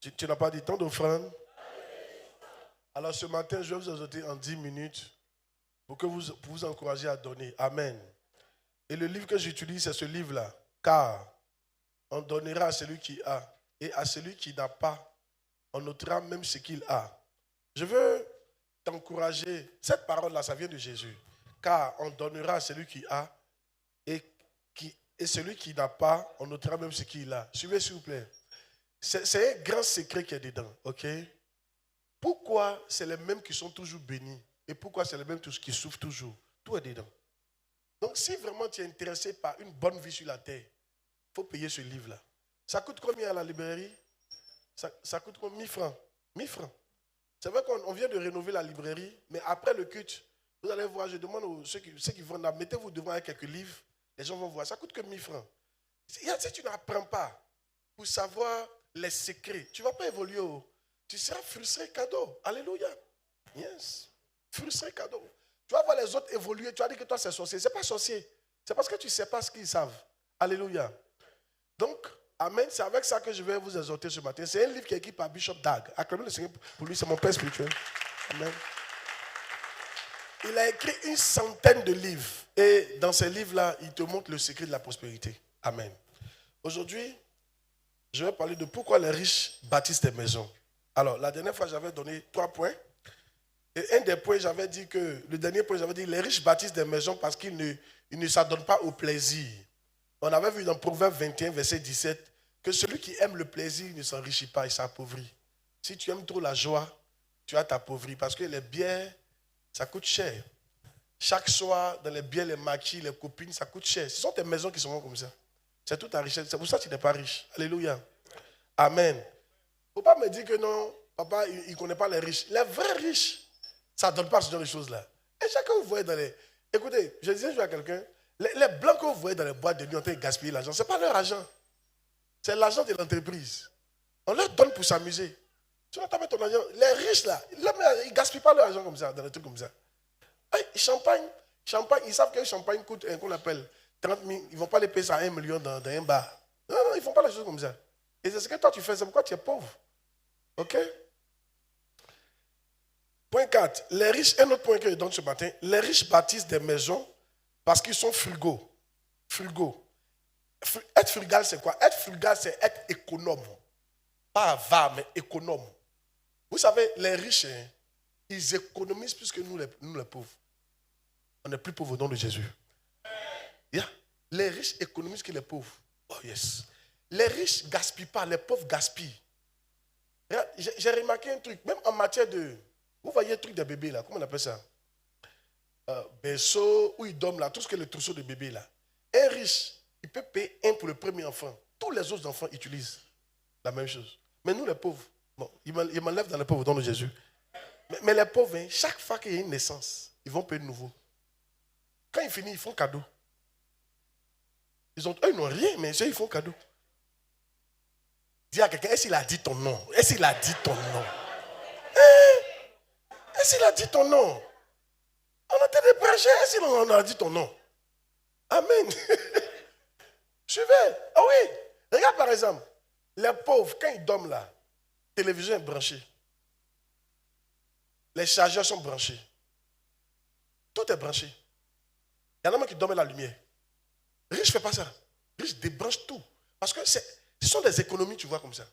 Tu n'as pas dit tant d'offrandes. Alors ce matin, je vais vous exhorter en 10 minutes pour vous encourager à donner. Amen. Et le livre que j'utilise, c'est ce livre-là. Car on donnera à celui qui a. Et à celui qui n'a pas, on notera même ce qu'il a. Je veux t'encourager. Cette parole-là, ça vient de Jésus. Car on donnera à celui qui a. Et celui qui n'a pas, on notera même ce qu'il a. Suivez s'il vous plaît. C'est un grand secret qui est dedans. Ok? Pourquoi c'est les mêmes qui sont toujours bénis? Et pourquoi c'est les mêmes qui souffrent toujours? Tout est dedans. Donc si vraiment tu es intéressé par une bonne vie sur la terre, il faut payer ce livre-là. Ça coûte combien à la librairie? Ça coûte combien? 1000 francs. 1000 francs. C'est vrai qu'on vient de rénover la librairie, mais après le culte, vous allez voir, je demande aux ceux qui vont là, mettez-vous devant avec quelques livres, les gens vont voir. Ça coûte que 1000 francs. Si tu n'apprends pas pour savoir les secrets, tu ne vas pas évoluer. Tu seras frustré cadeau. Alléluia. Yes. Frustré cadeau. Tu vas voir les autres évoluer. Tu vas dire que toi c'est sorcier. Ce n'est pas sorcier. C'est parce que tu ne sais pas ce qu'ils savent. Alléluia. Donc, amen. C'est avec ça que je vais vous exhorter ce matin. C'est un livre qui est écrit par Bishop Dag. Acclamez le Seigneur pour lui. C'est mon père spirituel. Amen. Il a écrit une centaine de livres. Et dans ces livres-là, il te montre le secret de la prospérité. Amen. Aujourd'hui, je vais parler de pourquoi les riches bâtissent des maisons. Alors, la dernière fois, j'avais donné 3 points. Et un des points, j'avais dit que, le dernier point, j'avais dit, les riches bâtissent des maisons parce qu'ils ne s'adonnent pas au plaisir. On avait vu dans Proverbe 21, verset 17, que celui qui aime le plaisir ne s'enrichit pas, il s'appauvrit. Si tu aimes trop la joie, tu vas t'appauvrir parce que les bières, ça coûte cher. Chaque soir, dans les bières, les maquis, les copines, ça coûte cher. Ce sont tes maisons qui sont comme ça. C'est toute ta richesse. C'est pour ça que tu n'es pas riche. Alléluia. Amen. Il ne faut pas me dire que non, papa, il ne connaît pas les riches. Les vrais riches, ça ne donne pas ce genre de choses-là. Et chacun vous voyez dans les... Écoutez, je disais à quelqu'un, les blancs que vous voyez dans les boîtes de nuit en train de gaspiller l'argent, ce n'est pas leur argent. C'est l'argent de l'entreprise. On leur donne pour s'amuser. Tu vas mettre ton argent. Les riches, là, ils ne gaspillent pas leur argent comme ça, dans des trucs comme ça. Hey, champagne, ils savent que le champagne coûte, qu'on appelle 30 000. Ils ne vont pas les payer ça à 1 million dans un bar. Non, ils ne font pas les choses comme ça. Et c'est ce que toi tu fais, c'est pourquoi tu es pauvre. Ok? Point 4. Les riches, un autre point que je donne ce matin, les riches bâtissent des maisons parce qu'ils sont frugaux. Frugaux. Être frugal, c'est quoi? Être frugal, c'est être économe. Pas avare, mais économe. Vous savez, les riches, ils économisent plus que nous les pauvres. On est plus pauvres au nom de Jésus. Yeah. Les riches économisent que les pauvres. Oh yes. Les riches ne gaspillent pas, les pauvres gaspillent. J'ai remarqué un truc, même en matière de... Vous voyez le truc des bébés là, comment on appelle ça? Berceau, où ils dorment là, tout ce que le trousseau de bébés là. Un riche, il peut payer un pour le premier enfant. Tous les autres enfants utilisent la même chose. Mais nous les pauvres, bon, ils m'enlèvent dans les pauvres au nom de Jésus. Mais les pauvres, chaque fois qu'il y a une naissance, ils vont payer de nouveau. Quand ils finissent, ils font cadeau. Eux, ils n'ont rien, mais ils font cadeau. Dis à quelqu'un, est-ce qu'il a dit ton nom? Est-ce qu'il a dit ton nom? Est-ce qu'il a dit ton nom? On a été débranchés, est-ce qu'il a dit ton nom? Amen. Suivez. Ah oui. Regarde par exemple, les pauvres, quand ils dorment là, la télévision est branchée. Les chargeurs sont branchés. Tout est branché. Il y en a même qui dorment la lumière. Riche ne fait pas ça. Riche débranche tout. Parce que ce sont des économies, tu vois, comme ça.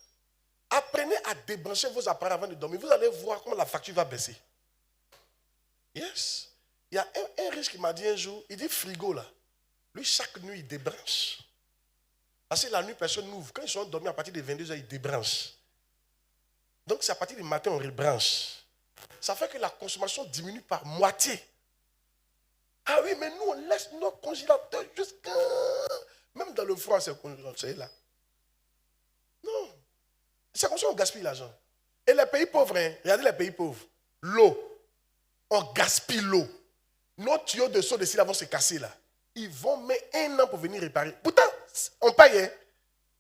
Apprenez à débrancher vos appareils avant de dormir. Vous allez voir comment la facture va baisser. Yes. Il y a un riche qui m'a dit un jour, il dit frigo là. Lui, chaque nuit, il débranche. Parce que la nuit, personne n'ouvre. Quand ils sont dormis à partir de 22h, ils débranchent. Donc, c'est à partir du matin, on rebranche. Ça fait que la consommation diminue par moitié. Ah oui, mais nous, on laisse nos congélateurs jusqu'à... Même dans le froid, c'est là. Non. C'est comme ça qu'on gaspille l'argent. Et les pays pauvres, regardez les pays pauvres. L'eau. On gaspille l'eau. Nos tuyaux de seau de cils vont se casser là. Ils vont mettre 1 an pour venir réparer. Pourtant, on paye.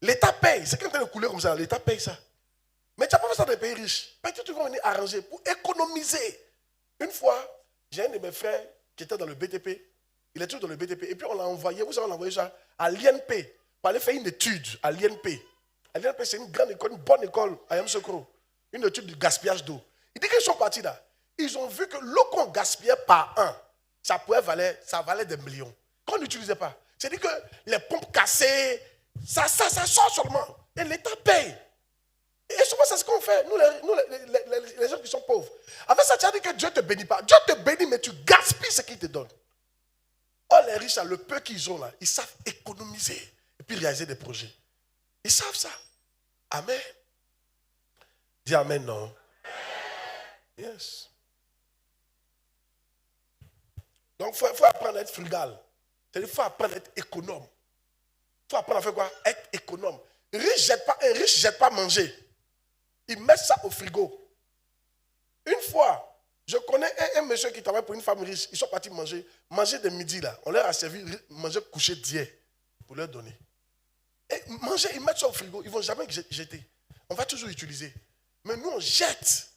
L'État paye. C'est quand on est coulé comme ça, l'État paye ça. Mais tu n'as pas fait ça dans les pays riches. Peut-être que tu vas venir arranger pour économiser. Une fois, j'ai un de mes frères qui était dans le BTP. Il est toujours dans le BTP. Et puis on l'a envoyé, vous savez, on l'a envoyé ça à l'INP pour aller faire une étude à l'INP. l'INP, c'est une grande école, une bonne école à Yamoussoukro. Une étude du gaspillage d'eau. Il dit qu'ils sont partis là. Ils ont vu que l'eau qu'on gaspillait par an, ça valait des millions. Qu'on n'utilisait pas. C'est-à-dire que les pompes cassées, ça sort seulement. Et l'État paye. Et souvent, c'est ce qu'on fait, nous les gens qui sont pauvres. Avec ça, tu as dit que Dieu ne te bénit pas. Dieu te bénit, mais tu gaspilles ce qu'il te donne. Oh, les riches, le peu qu'ils ont là, ils savent économiser et puis réaliser des projets. Ils savent ça. Amen. Dis amen, non? Yes. Donc, il faut apprendre à être frugal. C'est-à-dire qu'il faut apprendre à être économe. Il faut apprendre à faire quoi? Être économe. Un riche ne jette pas manger. Il met ça au frigo. Une fois, je connais un monsieur qui travaille pour une femme riche. Ils sont partis manger de midi là. On leur a servi manger couché d'hier pour leur donner. Et manger, ils mettent ça au frigo. Ils ne vont jamais jeter. On va toujours utiliser. Mais nous, on jette.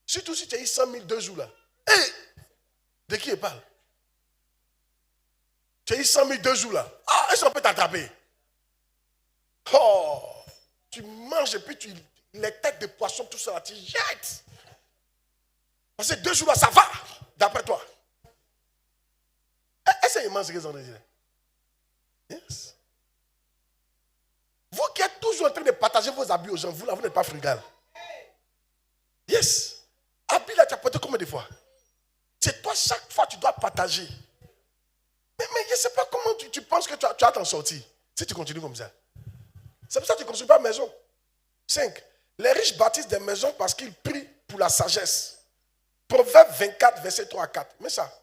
Surtout si tu as eu 100 000 2 jours là. Hey! De qui il parle? Tu as eu 100 000 2 jours là. Ah, est-ce qu'on peut t'attraper? Oh! Tu manges et puis les têtes de poisson, tout ça là, tu jettes. Parce que 2 jours là, ça va, d'après toi. Est-ce qu'ils mangent ce qu'ils ont dit? Yes. Vous qui êtes toujours en train de partager vos habits aux gens, vous n'êtes pas frugal. Yes. Habit là, tu as porté combien de fois? C'est toi, chaque fois, tu dois partager. Mais je ne sais pas comment tu penses que tu vas t'en sortir si tu continues comme ça. C'est pour ça que tu ne construis pas de maison. 5. Les riches bâtissent des maisons parce qu'ils prient pour la sagesse. Proverbe 24, verset 3 à 4. Mais ça,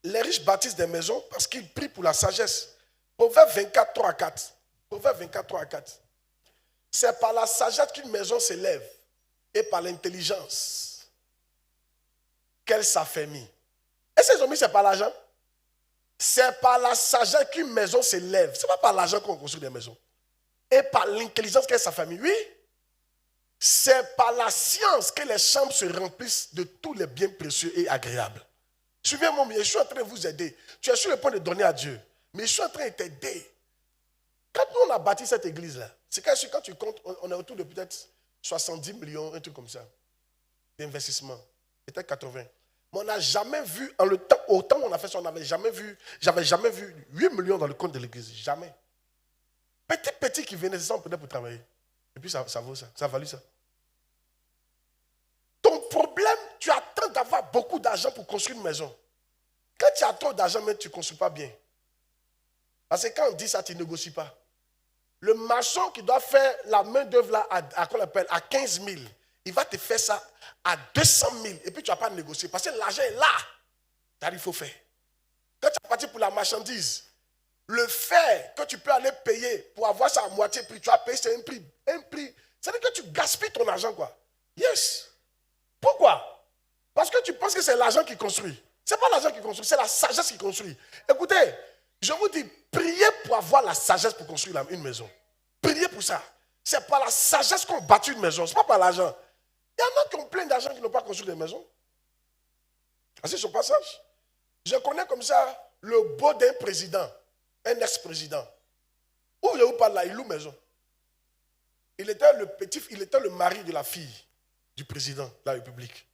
les riches bâtissent des maisons parce qu'ils prient pour la sagesse. Proverbe 24, 3 à 4. Proverbe 24, 3 à 4. C'est par la sagesse qu'une maison s'élève et par l'intelligence qu'elle s'affermit. Est-ce qu'ils ont mis c'est par l'argent? C'est par la sagesse qu'une maison s'élève. Ce n'est pas par l'argent qu'on construit des maisons. Et par l'intelligence qu'elle s'affermit. Oui. C'est par la science que les chambres se remplissent de tous les biens précieux et agréables. Suivez-moi, je suis en train de vous aider. Tu es sur le point de donner à Dieu. Mais je suis en train de t'aider. Quand nous on a bâti cette église-là, c'est quand tu comptes, on est autour de peut-être 70 millions, un truc comme ça, d'investissement. Peut-être 80. Mais on n'a jamais vu, au temps où on a fait ça, j'avais jamais vu 8 millions dans le compte de l'église. Jamais. Petit qui venait, c'est ça, on prenait pour travailler. Et puis ça vaut ça, ça a valu ça. Ton problème, tu attends d'avoir beaucoup d'argent pour construire une maison. Quand tu as trop d'argent, mais tu ne construis pas bien. Parce que quand on dit ça, tu ne négocies pas. Le maçon qui doit faire la main d'œuvre là à 15 000, il va te faire ça à 200 000. Et puis tu ne vas pas négocier. Parce que l'argent est là. Il faut faire. Quand tu es parti pour la marchandise, le fer que tu peux aller payer pour avoir ça à moitié prix, tu vas payer, c'est un prix. C'est-à-dire que tu gaspilles ton argent, quoi. Yes. Pourquoi? Parce que tu penses que c'est l'argent qui construit. Ce n'est pas l'argent qui construit, c'est la sagesse qui construit. Écoutez, je vous dis, priez pour avoir la sagesse pour construire une maison. Priez pour ça. C'est par la sagesse qu'on bâtit une maison, ce n'est pas par l'argent. Il y en a qui ont plein d'argent qui n'ont pas construit des maisons. C'est son passage. Je connais comme ça le beau d'un président, un ex-président. Où il parle là, il loue maison. Il était le mari de la fille du président de la République.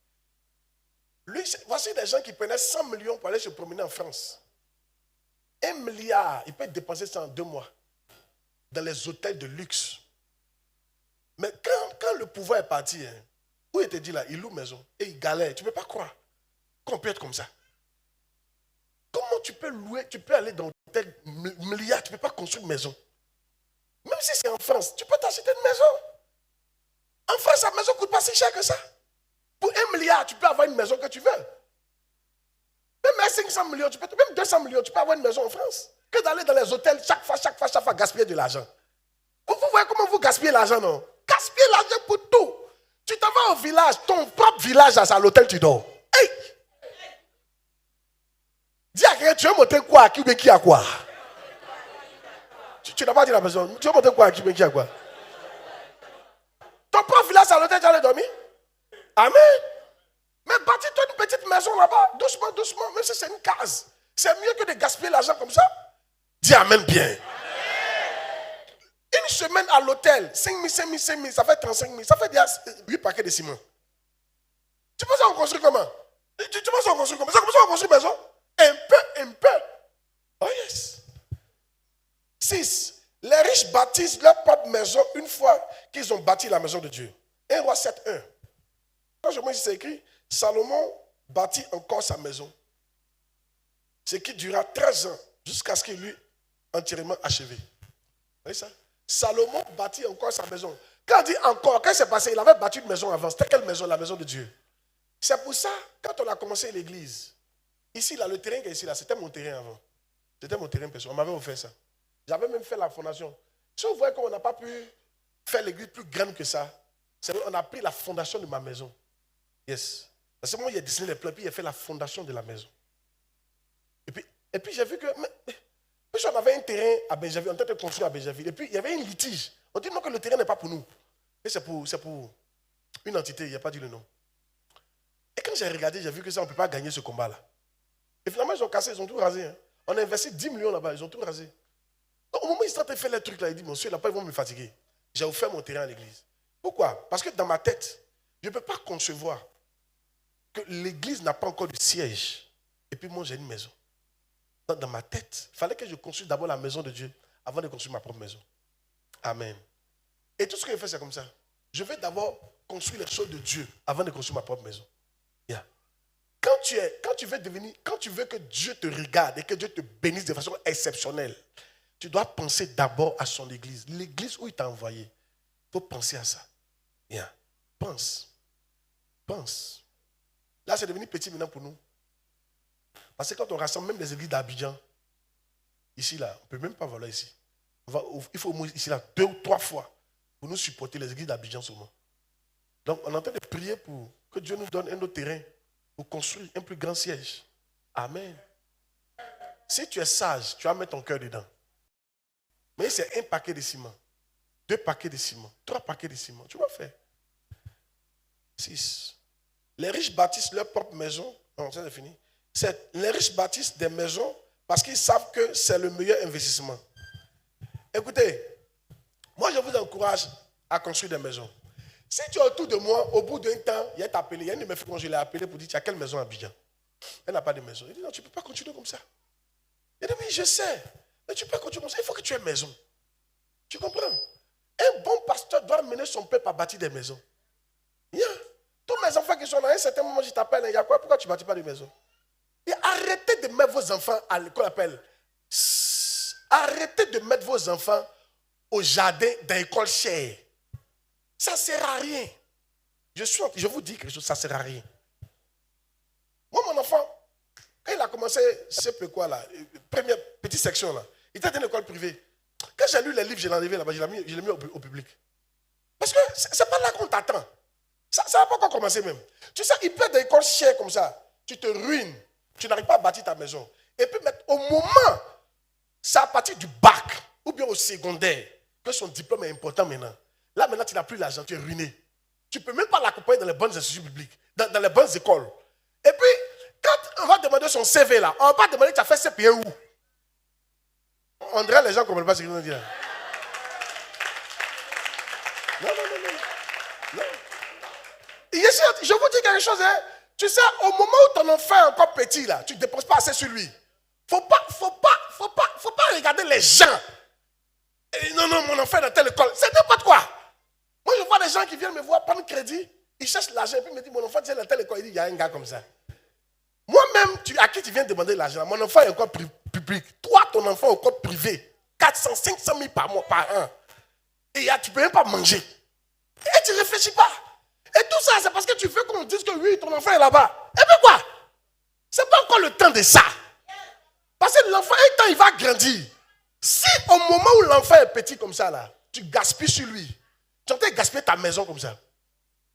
Lui, voici des gens qui prenaient 100 millions pour aller se promener en France. 1 milliard, il peut dépenser ça en 2 mois dans les hôtels de luxe. Mais quand le pouvoir est parti, où il te dit là, il loue maison et il galère. Tu ne peux pas croire qu'on peut être comme ça. Comment tu peux louer, tu peux aller dans l'hôtel milliard, tu ne peux pas construire une maison. Même si c'est en France, tu peux t'acheter une maison. En France, la maison ne coûte pas si cher que ça. Pour 1 milliard, tu peux avoir une maison que tu veux. Même à 500 millions, même 200 millions, tu peux avoir une maison en France. Que d'aller dans les hôtels chaque fois, gaspiller de l'argent. Vous voyez comment vous gaspillez l'argent, non? Gaspiller l'argent pour tout. Tu t'en vas au village, ton propre village, à l'hôtel, tu dors. Hey! Dis à quelqu'un, tu veux monter quoi à qui a quoi? Tu n'as pas dit la personne. Tu veux monter quoi à qui a quoi? Ton propre village, à l'hôtel, tu allais dormir? Amen. Mais bâtis-toi une petite maison là-bas, doucement, doucement, même si c'est une case. C'est mieux que de gaspiller l'argent comme ça. Dis amen bien. Amen. Une semaine à l'hôtel, 5 000, 5 000, 5 000, ça fait 35 000, ça fait déjà 8 paquets de ciment. Tu penses qu'on construit comment? Tu penses qu'on construit comment? Ça commence à construire une maison? Un peu. Oh yes. 6. Les riches bâtissent leur propre maison une fois qu'ils ont bâti la maison de Dieu. 1 Roi 7, 1. Quand je vois ici, c'est écrit, Salomon bâtit encore sa maison. Ce qui durera 13 ans jusqu'à ce qu'il eût entièrement achevé. Vous voyez ça? Salomon bâtit encore sa maison. Quand on dit encore, quand c'est passé, il avait bâti une maison avant. C'était quelle maison? La maison de Dieu. C'est pour ça, quand on a commencé l'église, ici, là, le terrain qui est ici, là, c'était mon terrain avant. C'était mon terrain personnel. On m'avait offert ça. J'avais même fait la fondation. Si vous voyez qu'on n'a pas pu faire l'église plus grande que ça, c'est vrai, on a pris la fondation de ma maison. Yes. C'est moi qui ai dessiné les plans, puis il a fait la fondation de la maison. Et puis j'ai vu que... Puis on avait un terrain à Benjaville, on était construit à Benjaville. Et puis il y avait un litige. On dit non que le terrain n'est pas pour nous. Et c'est pour une entité, il n'y a pas dit le nom. Et quand j'ai regardé, j'ai vu que ça, on ne peut pas gagner ce combat-là. Et finalement, ils ont cassé, ils ont tout rasé. Hein. On a investi 10 millions là-bas, ils ont tout rasé. Donc, au moment où ils sont en train de faire les trucs là, ils disent, monsieur, là-bas, ils vont me fatiguer. J'ai offert mon terrain à l'église. Pourquoi? Parce que dans ma tête, je ne peux pas concevoir que l'église n'a pas encore de siège. Et puis moi, j'ai une maison. Donc, dans ma tête, il fallait que je construise d'abord la maison de Dieu avant de construire ma propre maison. Amen. Et tout ce que je fais, c'est comme ça. Je vais d'abord construire les choses de Dieu avant de construire ma propre maison. Yeah. Quand tu veux que Dieu te regarde et que Dieu te bénisse de façon exceptionnelle, tu dois penser d'abord à son église. L'église où il t'a envoyé. Il faut penser à ça. Yeah. Pense. Là, c'est devenu petit maintenant pour nous. Parce que quand on rassemble même les églises d'Abidjan, ici, là, on ne peut même pas voler ici. Il faut au moins ici, là, 2 ou 3 fois pour nous supporter les églises d'Abidjan seulement. Donc, on est en train de prier pour que Dieu nous donne un autre terrain pour construire un plus grand siège. Amen. Si tu es sage, tu vas mettre ton cœur dedans. Mais c'est 1 paquet de ciment, 2 paquets de ciment, 3 paquets de ciment. Tu vas faire. 6. Les riches bâtissent leur propre maison. Non, ça c'est fini. 7. Les riches bâtissent des maisons parce qu'ils savent que c'est le meilleur investissement. Écoutez, moi je vous encourage à construire des maisons. Si tu es autour de moi, au bout d'un temps, il y a appelé, il y a une de mes filles, je l'ai appelé pour dire, tu as quelle maison à Abidjan? Elle n'a pas de maison. Il dit, non, tu ne peux pas continuer comme ça. Il dit, oui, je sais. Mais tu peux continuer comme ça. Il faut que tu aies une maison. Tu comprends? Un bon pasteur doit mener son peuple à bâtir des maisons. Yeah. Tous mes enfants qui sont là, à un certain moment, je t'appelle, il y a quoi? Pourquoi tu ne bâtis pas de maison? Et arrêtez de mettre vos enfants à l'école, arrêtez de mettre vos enfants au jardin d'une école chère. Ça ne sert à rien. Je vous dis quelque chose, ça ne sert à rien. Moi, mon enfant, quand il a commencé, je ne sais pas quoi là, première petite section là, il était dans une école privée. Quand j'ai lu les livres, je l'ai enlevé là-bas, je l'ai mis au public. Parce que ce n'est pas là qu'on t'attend. Ça ne va pas encore commencer même. Tu sais, il peut être dans une école chère comme ça, tu te ruines, tu n'arrives pas à bâtir ta maison. Et puis au moment, c'est à partir du bac ou bien au secondaire que son diplôme est important maintenant. Là, maintenant, tu n'as plus l'argent, tu es ruiné. Tu ne peux même pas l'accompagner dans les bonnes institutions publiques, dans les bonnes écoles. Et puis, quand on va demander son CV là, on va pas demander tu as fait CPE où? On dirait les gens ne comprennent pas ce qu'ils vont dire. Non. Je vous dis quelque chose, hein. Tu sais, au moment où ton enfant est encore petit là, tu ne déposes pas assez sur lui. Faut pas regarder les gens. Et non, mon enfant est dans telle école. C'est n'importe quoi. Moi, je vois des gens qui viennent me voir prendre crédit. Ils cherchent l'argent et puis ils me disent, mon enfant est dans telle école. Il dit, il y a un gars comme ça. Moi-même, à qui tu viens demander l'argent? Mon enfant est encore public. Toi, ton enfant est encore privé. 400, 500 000 par mois, par an. Et tu ne peux même pas manger. Et tu ne réfléchis pas. Et tout ça, c'est parce que tu veux qu'on dise que oui, ton enfant est là-bas. Et puis quoi? Ce n'est pas encore le temps de ça. Parce que l'enfant, un temps, il va grandir. Si au moment où l'enfant est petit comme ça, là, tu gaspilles sur lui, tu es en train de gaspiller ta maison comme ça.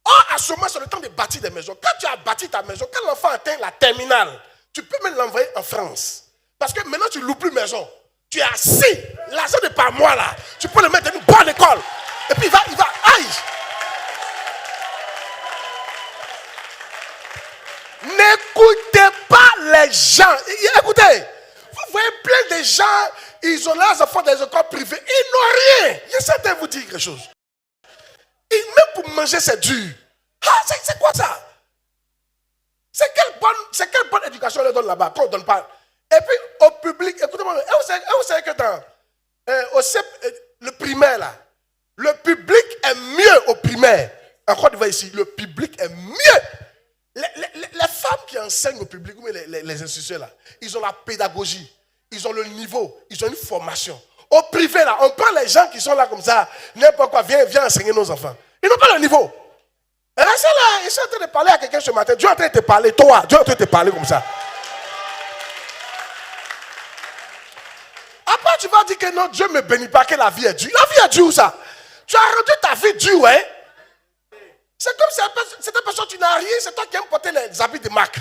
Or, à ce moment, c'est le temps de bâtir des maisons. Quand tu as bâti ta maison, quand l'enfant atteint la terminale, tu peux même l'envoyer en France. Parce que maintenant, tu ne loues plus maison. Tu es assis. L'argent n'est pas moi, là. Tu peux le mettre dans une bonne école. Et puis, il va, aïe. N'écoutez pas les gens. Écoutez, vous voyez plein de gens Ils ont leurs enfants dans les écoles privées. Ils n'ont rien. J'essaie de vous dire quelque chose. Et même pour manger, c'est dur. Ah, c'est quoi ça? C'est quelle bonne éducation on leur donne là-bas, qu'on ne donne pas. Et puis, au public, écoutez-moi, vous savez que dans le primaire, là, le public est mieux au primaire. En Côte d'Ivoire ici, le public est mieux. Les femmes qui enseignent au public, mais les institutions là, ils ont la pédagogie, ils ont le niveau, ils ont une formation. Au privé là, on prend les gens qui sont là comme ça, n'importe quoi, viens enseigner nos enfants. Ils n'ont pas le niveau. Restez là, ils sont en train de parler à quelqu'un ce matin. Dieu est en train de te parler, toi, Dieu est en train de te parler comme ça. Après, tu vas dire que non, Dieu ne me bénit pas, que la vie est dure. La vie est dure, ça. Tu as rendu ta vie dure, hein. C'est comme si cette personne, tu n'as rien, c'est toi qui aimes porter les habits de marque.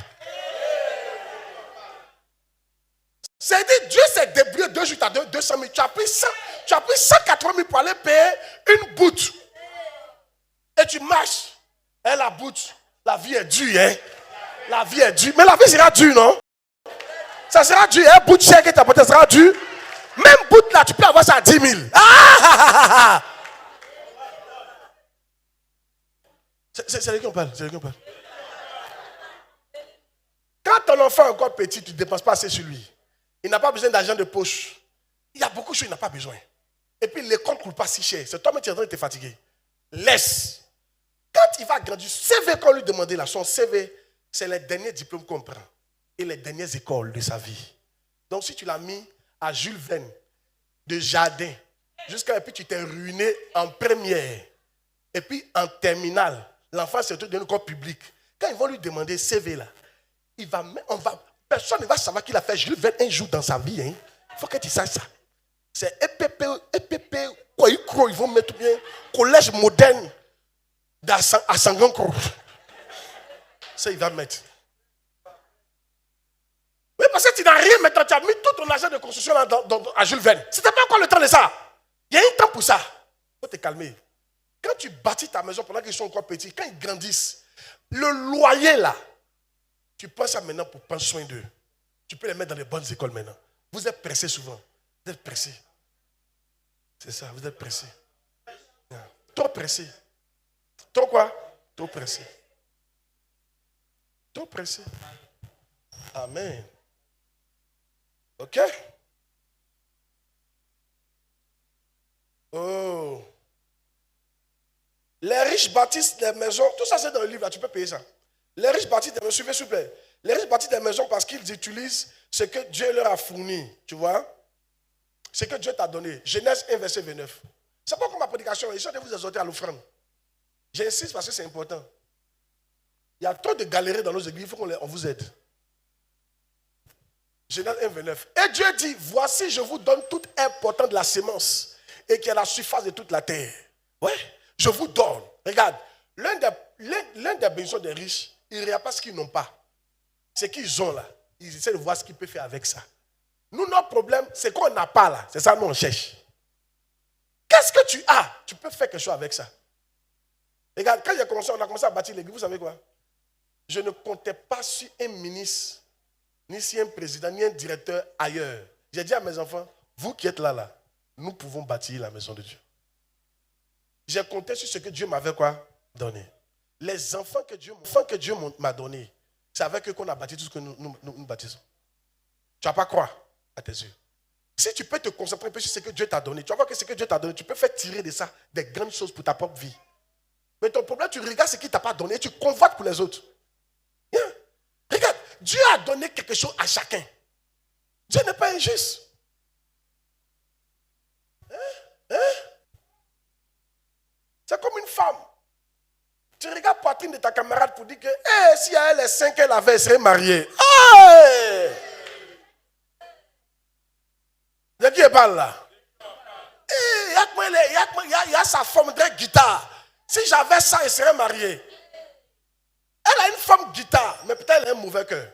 C'est-à-dire, Dieu s'est débrouillé 2 jours, tu as 200 000. Tu as pris 180 000 pour aller payer une boute. Et tu marches. Et la boute, la vie est dure, hein. La vie est dure. Mais la vie sera dure, non? Ça sera dur. Un bout de chèque que tu as porté sera dur. Même bout là, tu peux avoir ça à 10 000. C'est de qui on parle? Quand ton enfant est encore petit, tu ne dépenses pas assez sur lui. Il n'a pas besoin d'argent de poche. Il y a beaucoup de choses qu'il n'a pas besoin. Et puis l'école ne coûte pas si cher. C'est toi-même qui es en train de te fatiguer. Laisse. Quand il va grandir, CV qu'on lui demandait là, son CV, c'est les derniers diplômes qu'on prend. Et les dernières écoles de sa vie. Donc si tu l'as mis à Jules Verne, de Jardin, jusqu'à puis tu t'es ruiné en première. Et puis en terminale, l'enfant c'est tout d'une école publique. Quand ils vont lui demander CV là, personne ne va savoir qu'il a fait Jules Verne un jour dans sa vie. Il faut que tu saches ça. C'est EPP, quoi, ils vont mettre bien collège moderne à Sangankro. Ça, il va mettre. Oui, parce que tu n'as rien maintenant, tu as mis tout ton argent de construction là à Jules Verne. C'était pas encore le temps de ça. Il y a un temps pour ça. Il faut te calmer. Quand tu bâtis ta maison pendant qu'ils sont encore petits, quand ils grandissent, le loyer là, tu penses ça maintenant pour prendre soin d'eux. Tu peux les mettre dans les bonnes écoles maintenant. Vous êtes pressés souvent. Vous êtes pressés. C'est ça, vous êtes pressés. Trop pressés. Trop quoi? Trop pressés. Trop pressés. Amen. Ok? Oh. Les riches bâtissent des maisons. Tout ça, c'est dans le livre, là. Tu peux payer ça. Les riches bâtissent des maisons. Suivez, s'il vous plaît. Les riches bâtissent des maisons parce qu'ils utilisent ce que Dieu leur a fourni. Tu vois? Ce que Dieu t'a donné. Genèse 1, verset 29. C'est pas comme ma prédication. Je suis en train de vous exhorter à l'offrande. J'insiste parce que c'est important. Il y a trop de galérés dans nos églises. Il faut qu'on vous aide. Genèse 1, 29. Et Dieu dit, voici, je vous donne toute importance de la sémence et qui est la surface de toute la terre. Ouais, je vous donne. Regarde, l'un des bénédictions des riches, ils ne regardent pas ce qu'ils n'ont pas. Ce qu'ils ont là, ils essaient de voir ce qu'ils peuvent faire avec ça. Nous, notre problème, c'est qu'on n'a pas là. C'est ça, nous, on cherche. Qu'est-ce que tu as? Tu peux faire quelque chose avec ça. Regarde, quand on a commencé à bâtir l'église, vous savez quoi? Je ne comptais pas sur un ministre, ni sur un président, ni un directeur ailleurs. J'ai dit à mes enfants, vous qui êtes là, nous pouvons bâtir la maison de Dieu. J'ai compté sur ce que Dieu m'avait quoi? Donné. Les enfants que Dieu m'a donné, c'est avec eux qu'on a bâti tout ce que nous bâtissons. Tu ne vas pas croire à tes yeux. Si tu peux te concentrer un peu sur ce que Dieu t'a donné, tu vas voir que ce que Dieu t'a donné, tu peux faire tirer de ça des grandes choses pour ta propre vie. Mais ton problème, tu regardes ce qu'il ne t'a pas donné et tu convoites pour les autres. Hein? Regarde, Dieu a donné quelque chose à chacun. Dieu n'est pas injuste. C'est comme une femme. Tu regardes la poitrine de ta camarade pour dire que si elle est 5, elle avait, elle serait mariée. De qui elle parle là? Il y a sa forme de guitare. Si j'avais ça, elle serait mariée. Elle a une forme guitare, mais peut-être elle a un mauvais cœur.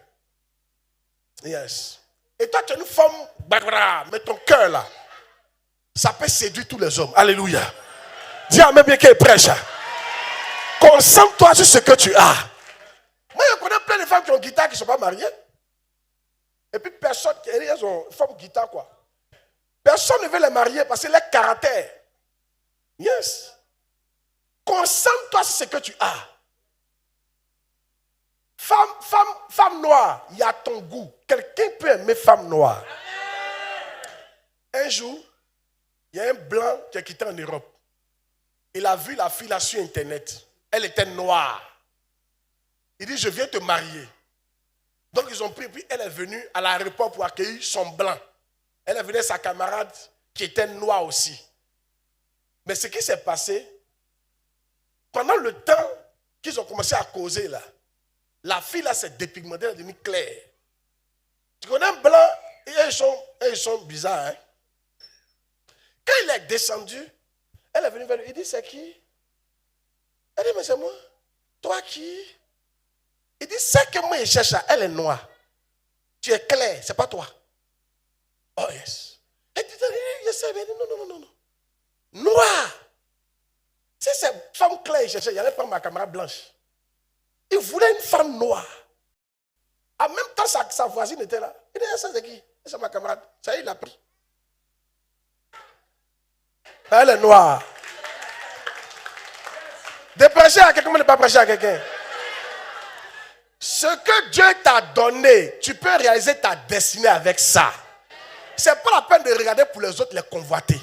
Yes. Et toi, tu as une forme, mais ton cœur là, ça peut séduire tous les hommes. Alléluia. Dis à même bien qu'elle prêche. Concentre-toi sur ce que tu as. Moi, je connais plein de femmes qui ont guitare qui ne sont pas mariées. Et puis personne, elles ont une forme guitare quoi. Personne ne veut les marier parce que leur caractère. Yes. Concentre-toi sur ce que tu as. Femme noire, il y a ton goût. Quelqu'un peut aimer femme noire. Un jour, il y a un blanc qui a quitté en Europe. Il a vu la fille là sur Internet. Elle était noire. Il dit, je viens te marier. Donc ils ont pris, puis elle est venue à l'aéroport pour accueillir son blanc. Elle est venue avec sa camarade qui était noire aussi. Mais ce qui s'est passé, pendant le temps qu'ils ont commencé à causer là, la fille là s'est dépigmentée, elle est devenue claire. Tu connais un blanc, et ils sont bizarres. Hein? Quand il est descendu, elle est venue vers lui, il dit, c'est qui? Elle dit, mais c'est moi. Toi qui? Il dit, c'est que moi je cherche là, elle est noire. Tu es clair, c'est pas toi. Oh yes. Elle dit, je sais, mais non. Noir. Si c'est une femme claire, il cherchait, il allait prendre ma camarade blanche. Il voulait une femme noire. En même temps, sa voisine était là. Il dit, ça c'est qui? C'est ma camarade. Ça y est, il a pris. Elle est noire. De prêcher à quelqu'un, mais ne pas prêcher à quelqu'un. Ce que Dieu t'a donné, tu peux réaliser ta destinée avec ça. C'est pas la peine de regarder pour les autres, les convoiter.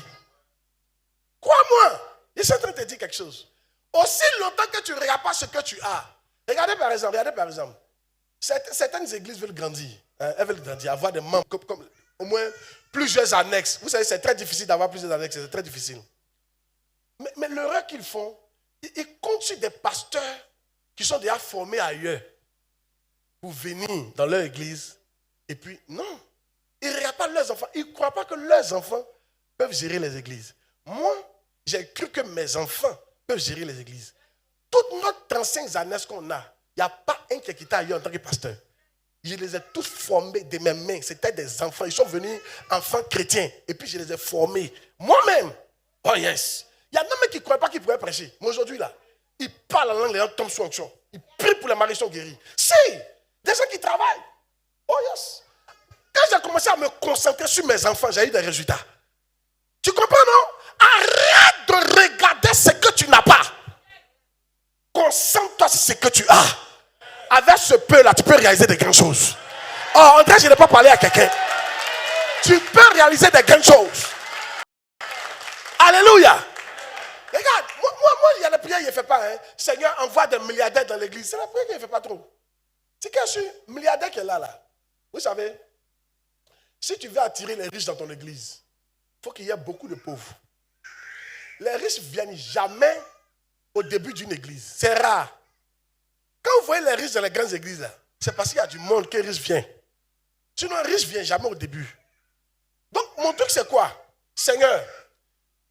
Crois-moi, je suis en train de te dire quelque chose. Aussi longtemps que tu ne regardes pas ce que tu as. Regardez par exemple. Certaines églises veulent grandir. Hein, elles veulent grandir, avoir des membres, comme au moins plusieurs annexes. Vous savez, c'est très difficile d'avoir plusieurs annexes, c'est très difficile. Mais l'erreur qu'ils font, ils comptent sur des pasteurs qui sont déjà formés ailleurs pour venir dans leur église. Et puis, non. Ils ne regardent pas leurs enfants. Ils ne croient pas que leurs enfants peuvent gérer les églises. Moi, j'ai cru que mes enfants peuvent gérer les églises. Toutes nos 35 annexes qu'on a, il n'y a pas un qui est quitté ailleurs en tant que pasteur. Je les ai tous formés de mes mains. C'était des enfants. Ils sont venus enfants chrétiens. Et puis, je les ai formés. Moi-même. Oh yes. Il y a un mec qui ne croyait pas qu'il pouvait prêcher. Mais aujourd'hui, là, il parle en langue, les gens tombent sous onction. Il prie pour les maris qui sont guéris. Si, des gens qui travaillent. Oh yes. Quand j'ai commencé à me concentrer sur mes enfants, j'ai eu des résultats. Tu comprends, non? Arrête de regarder ce que tu n'as pas. Concentre-toi sur ce que tu as. Avec ce peu-là, tu peux réaliser des grandes choses. Oh, André, je n'ai pas parlé à quelqu'un. Tu peux réaliser des grandes choses. Alléluia. Regarde, moi, il y a des prières, il ne fait pas. Hein. Seigneur, envoie des milliardaires dans l'église. C'est la prière qu'il ne fait pas trop. C'est qu'il y a un milliardaire qui est là. Vous savez, si tu veux attirer les riches dans ton église, il faut qu'il y ait beaucoup de pauvres. Les riches ne viennent jamais au début d'une église. C'est rare. Quand vous voyez les riches dans les grandes églises, c'est parce qu'il y a du monde que les riches viennent. Sinon, un riche ne vient jamais au début. Donc, mon truc, c'est quoi? Seigneur,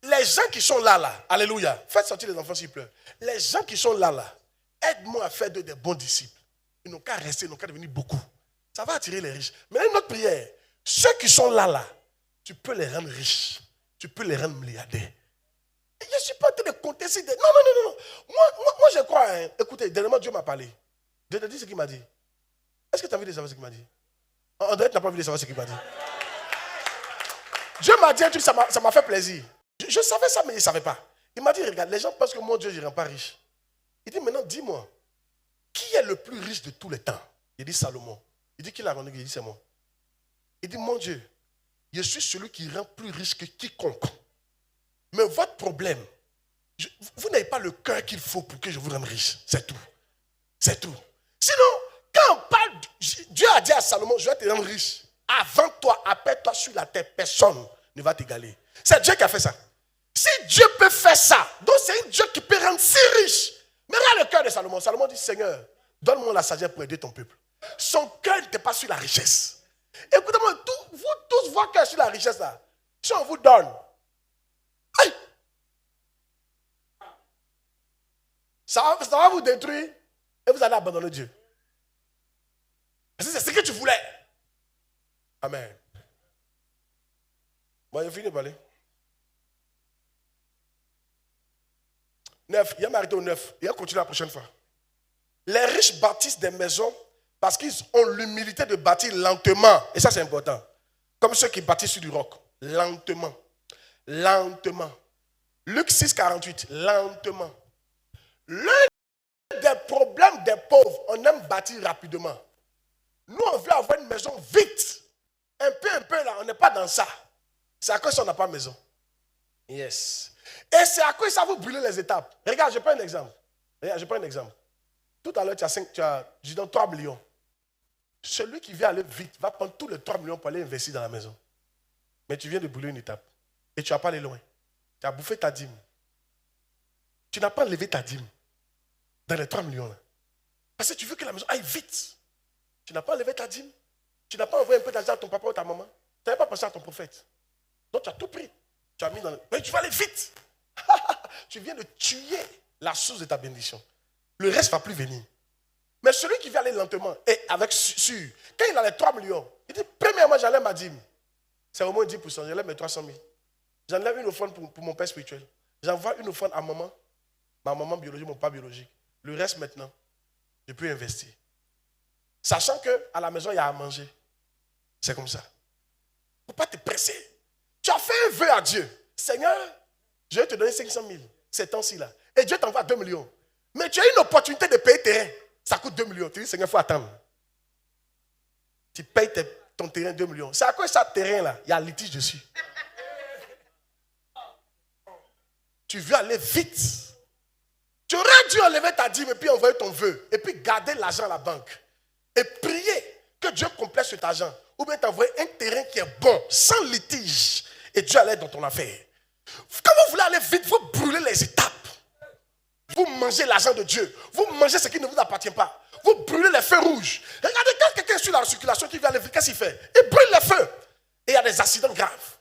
les gens qui sont là, alléluia, faites sortir les enfants s'ils pleurent. Les gens qui sont là, aide-moi à faire d'eux des bons disciples. Ils n'ont qu'à rester, ils n'ont qu'à devenir beaucoup. Ça va attirer les riches. Mais une autre prière, ceux qui sont là, tu peux les rendre riches. Tu peux les rendre milliardaires. Et je ne suis pas en train de compter si... Non. Moi, je crois. Hein. Écoutez, dernièrement, Dieu m'a parlé. Dieu t'a dit ce qu'il m'a dit. Est-ce que tu as envie de savoir ce qu'il m'a dit? André, tu n'as pas envie de savoir ce qu'il m'a dit. Dieu m'a dit un truc, ça m'a fait plaisir. Je savais ça, mais il ne savait pas. Il m'a dit, regarde, les gens pensent que mon Dieu, je ne rends pas riche. Il dit, maintenant, dis-moi, qui est le plus riche de tous les temps? Il dit, Salomon. Il dit, qui l'a rendu? Il dit, c'est moi. Il dit, mon Dieu, je suis celui qui rend plus riche que quiconque. Mais votre problème, vous n'avez pas le cœur qu'il faut pour que je vous rende riche. C'est tout. C'est tout. Sinon, quand on parle, Dieu a dit à Salomon, je vais te rendre riche. Avant toi, après toi sur la terre, personne ne va t'égaler. C'est Dieu qui a fait ça. Si Dieu peut faire ça, donc c'est un Dieu qui peut rendre si riche. Mais regarde le cœur de Salomon. Salomon dit, Seigneur, donne-moi la sagesse pour aider ton peuple. Son cœur n'était pas sur la richesse. Écoutez-moi, vous tous, votre cœur sur la richesse là. Si on vous donne, aïe, ça va vous détruire et vous allez abandonner Dieu. Parce que c'est ce que tu voulais. Amen. Bon, il a fini de parler. 9, il va m'arrêter au 9. Il va continuer la prochaine fois. Les riches bâtissent des maisons parce qu'ils ont l'humilité de bâtir lentement. Et ça, c'est important. Comme ceux qui bâtissent sur du roc. lentement. Lentement. Luc 6, 48, lentement. L'un des problèmes des pauvres, on aime bâtir rapidement. Nous, on veut avoir une maison vite. Un peu là, on n'est pas dans ça. C'est à cause qu'on n'a pas de maison. Yes. Et c'est à cause ça vous brûler les étapes. Regarde, je prends un exemple. Tout à l'heure, tu as je donne 3 millions. Celui qui vient aller vite va prendre tous les 3 millions pour aller investir dans la maison. Mais tu viens de brûler une étape. Et tu n'as pas allé loin. Tu as bouffé ta dîme. Tu n'as pas enlevé ta dîme dans les 3 millions là. Parce que tu veux que la maison aille vite. Tu n'as pas enlevé ta dîme. Tu n'as pas envoyé un peu d'argent à ton papa ou ta maman. Tu n'avais pas pensé à ton prophète. Donc tu as tout pris. Tu as mis dans le... Mais tu vas aller vite. Tu viens de tuer la source de ta bénédiction. Le reste ne va plus venir. Mais celui qui vient aller lentement et avec sûr, quand il a les 3 millions, il dit, premièrement, j'enlève ma dîme. C'est au moins 10%. J'enlève mes 300 000. J'enlève une offrande pour mon père spirituel. J'envoie une offrande à maman, ma maman biologique, mon père biologique. Le reste maintenant, je peux investir. Sachant qu'à la maison, il y a à manger. C'est comme ça. Il ne faut pas te presser. Tu as fait un vœu à Dieu. Seigneur, je vais te donner 500 000 ces temps-ci là. Et Dieu t'envoie 2 millions. Mais tu as une opportunité de payer terrain. Ça coûte 2 millions. Tu dis, Seigneur, il faut attendre. Tu payes ton terrain 2 millions. C'est à cause de ce terrain là, il y a litige dessus. Tu veux aller vite. Tu aurais dû enlever ta dîme et puis envoyer ton vœu. Et puis garder l'argent à la banque. Et prier que Dieu complète cet argent. Ou bien t'envoyer un terrain qui est bon, sans litige. Et Dieu allait dans ton affaire. Quand vous voulez aller vite, vous brûlez les étapes. Vous mangez l'argent de Dieu. Vous mangez ce qui ne vous appartient pas. Vous brûlez les feux rouges. Regardez, quand quelqu'un est sur la circulation qui vient aller vite, qu'est-ce qu'il fait? Il brûle les feux. Et il y a des accidents graves.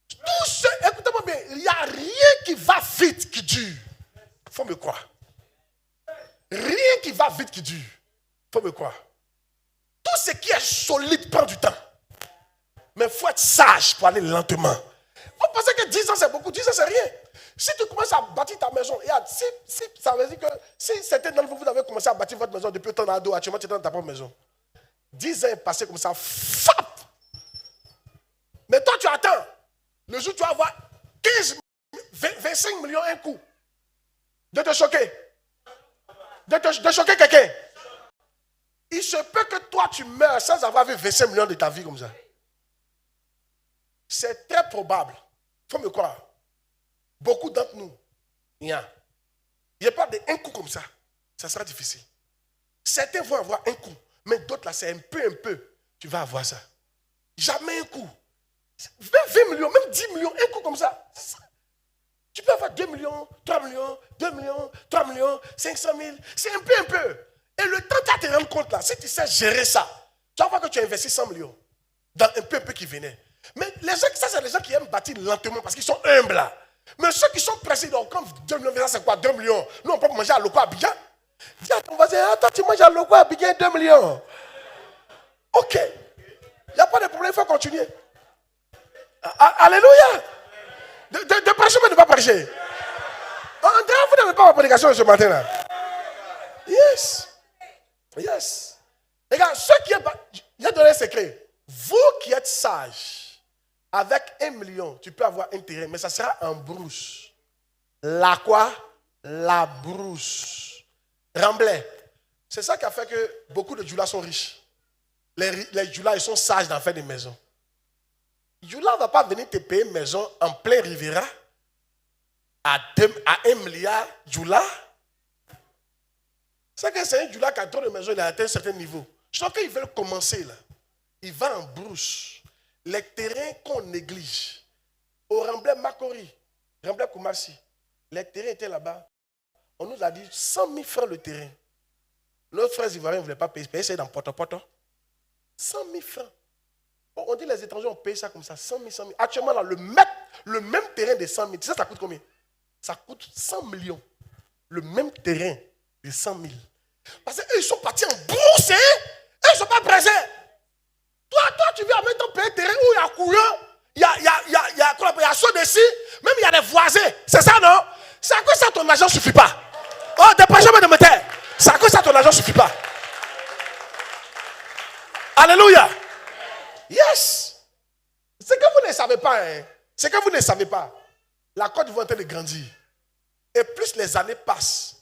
Tout ce, écoutez-moi bien, il n'y a rien qui va vite qui dure. Il faut me croire. Rien qui va vite qui dure. Il faut me croire. Tout ce qui est solide prend du temps. Mais il faut être sage pour aller lentement. Vous pensez que 10 ans c'est beaucoup? 10 ans c'est rien. Si tu commences à bâtir ta maison, si ça veut dire que si certains d'entre vous, vous avez commencé à bâtir votre maison depuis ton ado, actuellement tu es dans ta propre maison. 10 ans est passé comme ça, fap! Mais toi tu attends. Le jour où tu vas avoir 25 millions un coup. De te choquer. De choquer quelqu'un. Il se peut que toi tu meurs sans avoir vu 25 millions de ta vie comme ça. C'est très probable. Il faut me croire. Beaucoup d'entre nous, il n'y a pas d'un coup comme ça. Ça sera difficile. Certains vont avoir un coup, mais d'autres là, c'est un peu. Tu vas avoir ça. Jamais un coup. 20 millions, même 10 millions, un coup comme ça. Tu peux avoir 2 millions, 3 millions, 2 millions, 3 millions, 500 000. C'est un peu. Et le temps tu vas te rendre compte là, si tu sais gérer ça, tu vas voir que tu as investi 100 millions dans un peu qui venait. Mais les gens, ça c'est les gens qui aiment bâtir lentement parce qu'ils sont humbles là. Mais ceux qui sont pressés, donc comme 2 millions, c'est quoi 2 millions? Nous on peut manger à Loko Abidjan. Dis à ton voisin, attends, tu manges à Loko Abidjan 2 millions. Ok. Il n'y a pas de problème, il faut continuer. Alléluia. De prêcher, mais de ne pas prêcher. André, vous n'avez pas ma prédication ce matin là. Yes. Regarde, ceux qui aiment, il y a donné un secret. Vous qui êtes sages, avec 1 million, tu peux avoir un terrain, mais ça sera en brousse. La quoi? La brousse. Remblai. C'est ça qui a fait que beaucoup de Djoulas sont riches. Les Djoulas, ils sont sages d'en faire des maisons. Djoula ne va pas venir te payer une maison en plein Riviera à 1 milliard Djoula. C'est que c'est un Djoula qui a trop de maisons, il a atteint un certain niveau. Je sens qu'ils veulent commencer là. Il va en brousse. Les terrains qu'on néglige. Au Remblai Makori, Remblai Koumassi, les terrains étaient là-bas. On nous a dit 100 000 francs le terrain. Notre frère ivoirien ne voulait pas payer, c'est dans Poto. 100 000 francs. On dit les étrangers ont payé ça comme ça, 100 000. Actuellement, là, le même terrain de 100 000, tu sais ça coûte combien? Ça coûte 100 millions. Le même terrain de 100 000. Parce qu'eux, ils sont partis en brousse, hein? Eux, ils ne sont pas pressés. Toi, tu viens mettre ton pays terrain où il y a courant, il y a saut dessus, même il y a des voisins. C'est ça, non? C'est à cause ça ton argent ne suffit pas. Oh, dépêchez-moi de me taire. C'est à cause ça ton argent ne suffit pas. Alléluia. Yes. Ce que vous ne savez pas, ce que vous ne savez pas, la Côte d'Ivoire est en train de grandir. Et plus les années passent,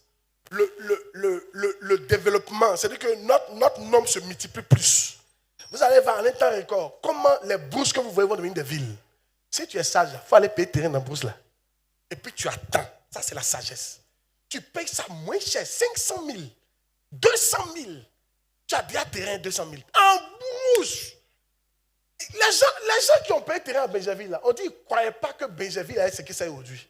le développement, c'est-à-dire que notre nombre se multiplie plus. Vous allez voir en un temps record comment les bourses que vous voyez vont devenir des villes. Si tu es sage, il faut aller payer terrain dans la bourse là. Et puis tu attends. Ça, c'est la sagesse. Tu payes ça moins cher, 500 000, 200 000. Tu as déjà terrain 200 000. En bourse. Les gens qui ont payé terrain à Benjerville, là, on dit qu'ils ne croyaient pas que Benjerville est ce que c'est aujourd'hui.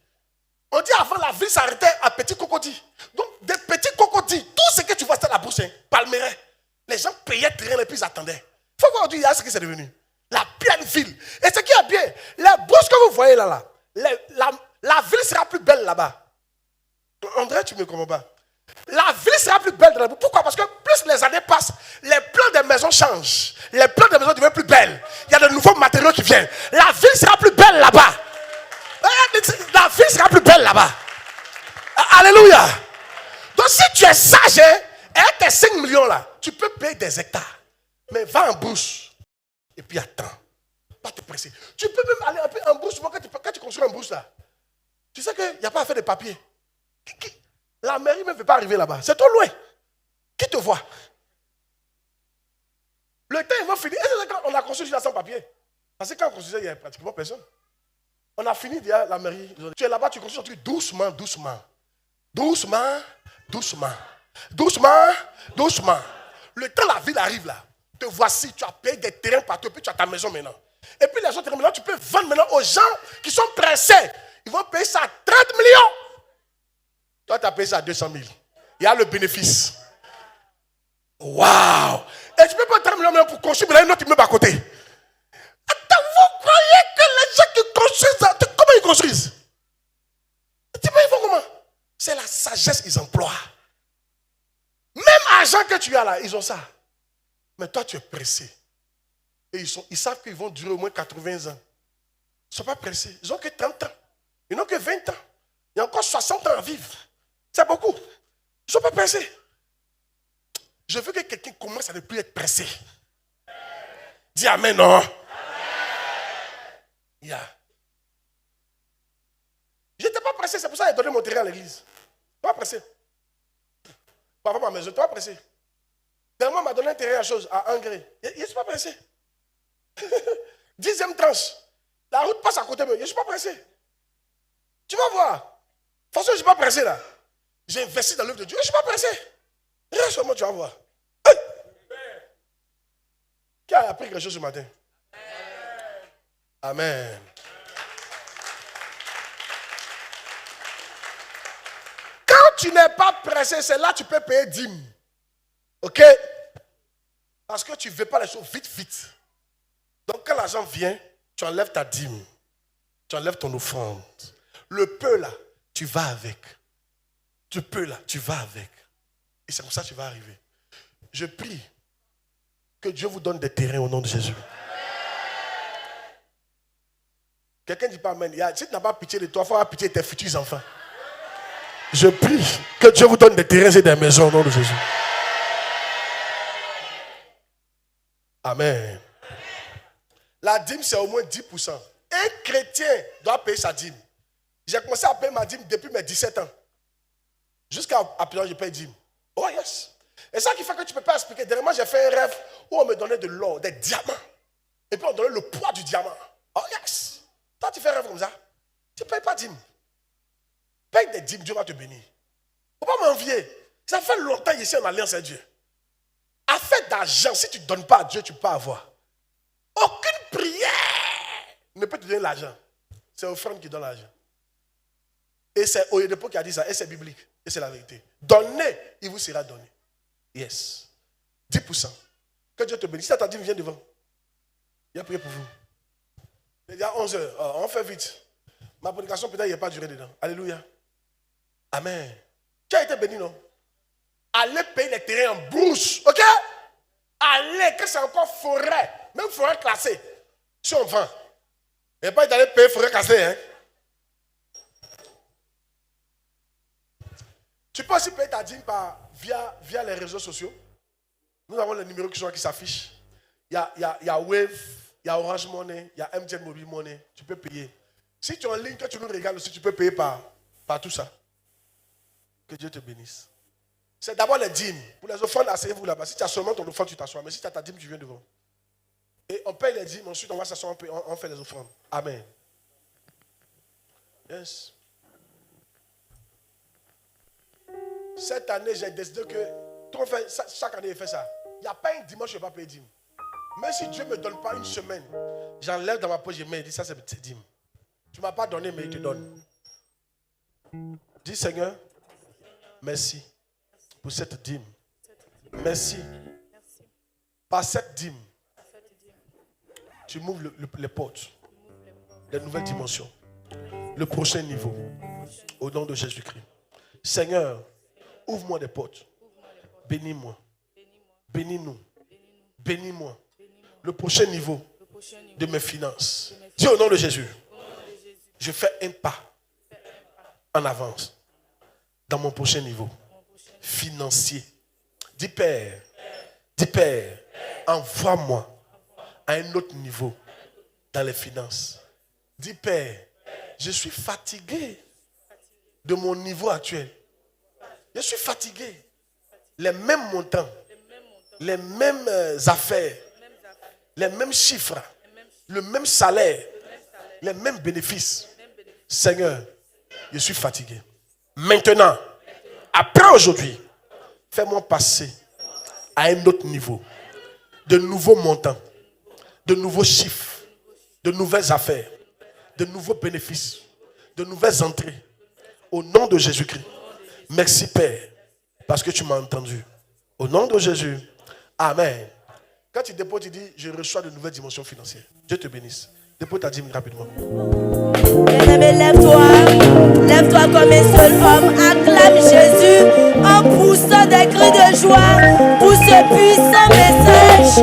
On dit avant la ville s'arrêtait à Petit Cocody. Donc, des petits Cocody, tout ce que tu vois, c'est la bourse, Palmeraie. Les gens payaient terrain et puis ils attendaient. Il faut voir aujourd'hui ce que c'est devenu. La pleine ville. Et ce qui est bien, les bourses que vous voyez là, la ville sera plus belle là-bas. André, tu ne me comprends pas. La ville sera plus belle là-bas. Pourquoi? Parce que plus les années passent, les plans des maisons changent. Les plans des maisons deviennent plus belles. Il y a de nouveaux matériaux qui viennent. La ville sera plus belle là-bas. La ville sera plus belle là-bas. Alléluia. Donc si tu es sage, avec tes 5 millions là, tu peux payer des hectares. Mais va en bourse. Et puis attends. Pas te presser. Tu peux même aller un peu en bourse. Quand tu construis en bourse là, tu sais qu'il n'y a pas à faire de papier. La mairie ne veut pas arriver là-bas. C'est trop loin. Qui te voit? Le temps, ils vont finir. Et c'est quand on a construit sans papier. Parce que quand on construisait, il n'y avait pratiquement personne. On a fini déjà la mairie. Tu es là-bas, tu construis un truc doucement, doucement. Doucement, doucement. Doucement, doucement. Le temps, la ville arrive là. Te voici, tu as payé des terrains partout, puis tu as ta maison maintenant. Et puis les gens, maintenant, tu peux vendre maintenant aux gens qui sont pressés. Ils vont payer ça à 30 millions. Toi, tu as payé ça à 200 000. Il y a le bénéfice. Waouh! Et tu peux pas 30 millions pour construire un autre immeuble à côté. Attends, vous croyez que les gens qui construisent, comment ils construisent? Tu vois, ils font comment? C'est la sagesse qu'ils emploient. Même argent que tu as là, ils ont ça. Mais toi, tu es pressé. Et ils savent qu'ils vont durer au moins 80 ans. Ils ne sont pas pressés. Ils n'ont que 30 ans. Ils n'ont que 20 ans. Il y a encore 60 ans à vivre. C'est beaucoup. Ils ne sont pas pressés. Je veux que quelqu'un commence à ne plus être pressé. Dis amen, non? Yeah. Je n'étais pas pressé, c'est pour ça que j'ai donné mon terrain à l'église. Pas pressé. Pas vraiment, mais je n'étais pas pressé. Tellement m'a donné un terrain à Angers. Je ne suis pas pressé. 10e tranche. La route passe à côté de moi. Je ne suis pas pressé. Tu vas voir. De toute façon, je ne suis pas pressé là. J'ai investi dans l'œuvre de Dieu. Je ne suis pas pressé. Rien seulement, tu vas voir. Hey! Qui a appris quelque chose ce matin? Amen. Quand tu n'es pas pressé, c'est là que tu peux payer dîme. Ok? Parce que tu ne veux pas les choses vite, vite. Donc quand l'argent vient, tu enlèves ta dîme. Tu enlèves ton offrande. Le peu là, tu vas avec. Tu peux là, tu vas avec. Et c'est comme ça que tu vas arriver. Je prie que Dieu vous donne des terrains au nom de Jésus. Quelqu'un dit pas amen. Si tu n'as pas pitié de toi, il faut avoir pitié de tes futurs enfants. Je prie que Dieu vous donne des terrains et des maisons au nom de Jésus. Amen. La dîme, c'est au moins 10%. Un chrétien doit payer sa dîme. J'ai commencé à payer ma dîme depuis mes 17 ans. Jusqu'à présent, je paye dîme. Oh yes. Et ça qui fait que tu ne peux pas expliquer. Dernièrement, j'ai fait un rêve où on me donnait de l'or, des diamants. Et puis on donnait le poids du diamant. Oh yes. Toi, tu fais un rêve comme ça. Tu ne payes pas dîme. Paye des dîmes, Dieu va te bénir. Il ne faut pas m'envier. Ça fait longtemps ici en alliance avec Dieu. Affaire d'argent, si tu ne donnes pas à Dieu, tu ne peux pas avoir. Aucune prière ne peut te donner l'argent. C'est offrande qui donne l'argent. Et c'est Oyedepo qui a dit ça, et c'est biblique. Et c'est la vérité. Donnez, il vous sera donné. Yes. 10%. Que Dieu te bénisse. Si ta dîme vient devant. Il a prié pour vous. Il y a 11 heures. Oh, on fait vite. Ma prédication peut-être il n'y a pas duré dedans. Alléluia. Amen. Tu as été béni, non? Allez payer les terrains en bourse. Ok? Allez, que c'est encore forêt. Même forêt classée. Si on vend. Et pas d'aller payer forêt classée. Hein? Tu peux aussi payer ta dîme via les réseaux sociaux. Nous avons les numéros qui s'affichent. Il y a Wave, il y a Orange Money, il y a MTN Mobile Money, tu peux payer. Si tu es en ligne, que tu nous regardes aussi, tu peux payer par tout ça. Que Dieu te bénisse. C'est d'abord les dîmes. Pour les offrandes, asseyez-vous là-bas. Si tu as seulement ton offrande, tu t'assois. Mais si tu as ta dîme, tu viens devant. Et on paye les dîmes, ensuite on va s'asseoir, on fait les offrandes. Amen. Yes. Cette année, j'ai décidé que chaque année, il fait ça. Il n'y a pas un dimanche, je ne vais pas payer dîme. Même si Dieu ne me donne pas une semaine, j'enlève dans ma poche, je mets et dis ça, c'est dîme. Tu ne m'as pas donné, mais il te donne. Dis Seigneur, merci pour cette dîme. Merci. Par cette dîme, tu m'ouvres les portes, les nouvelles dimensions, le prochain niveau, au nom de Jésus-Christ. Seigneur, ouvre-moi des portes. Bénis-moi. Bénis-nous. Bénis-moi. Le prochain niveau de mes finances. Dis au nom de Jésus. Je fais un pas en avance dans mon prochain niveau financier. Dis Père, envoie-moi à un autre niveau dans les finances. Dis Père, je suis fatigué de mon niveau actuel. Je suis fatigué. Les mêmes montants, les mêmes affaires, les mêmes chiffres, le même salaire, les mêmes bénéfices. Seigneur, je suis fatigué. Maintenant, après aujourd'hui, fais-moi passer à un autre niveau, de nouveaux montants, de nouveaux chiffres, de nouvelles affaires, de nouveaux bénéfices, de nouvelles entrées. Au nom de Jésus-Christ. Merci Père, parce que tu m'as entendu. Au nom de Jésus. Amen. Quand tu déposes, tu dis, je reçois de nouvelles dimensions financières. Dieu te bénisse. Dépose ta dîme rapidement. Bien-aimé, lève-toi comme un seul homme. Acclame Jésus en poussant des cris de joie pour ce puissant message,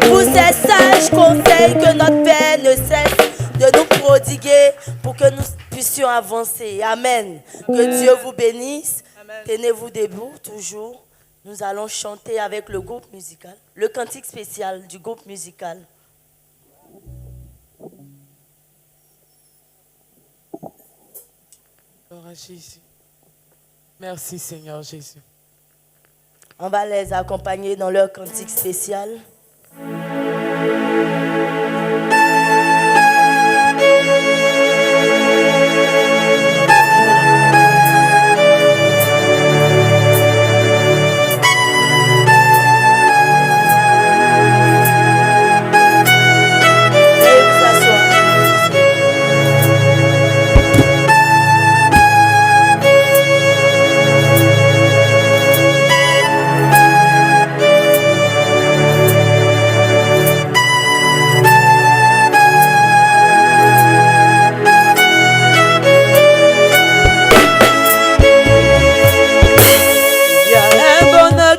pour ces sages conseils que notre Père ne cesse de nous prodiguer pour que nous puissions avancer. Amen. Que Dieu vous bénisse. Tenez-vous debout toujours. Nous allons chanter avec le groupe musical, le cantique spécial du groupe musical. Gloire à Jésus. Merci Seigneur Jésus. On va les accompagner dans leur cantique spécial.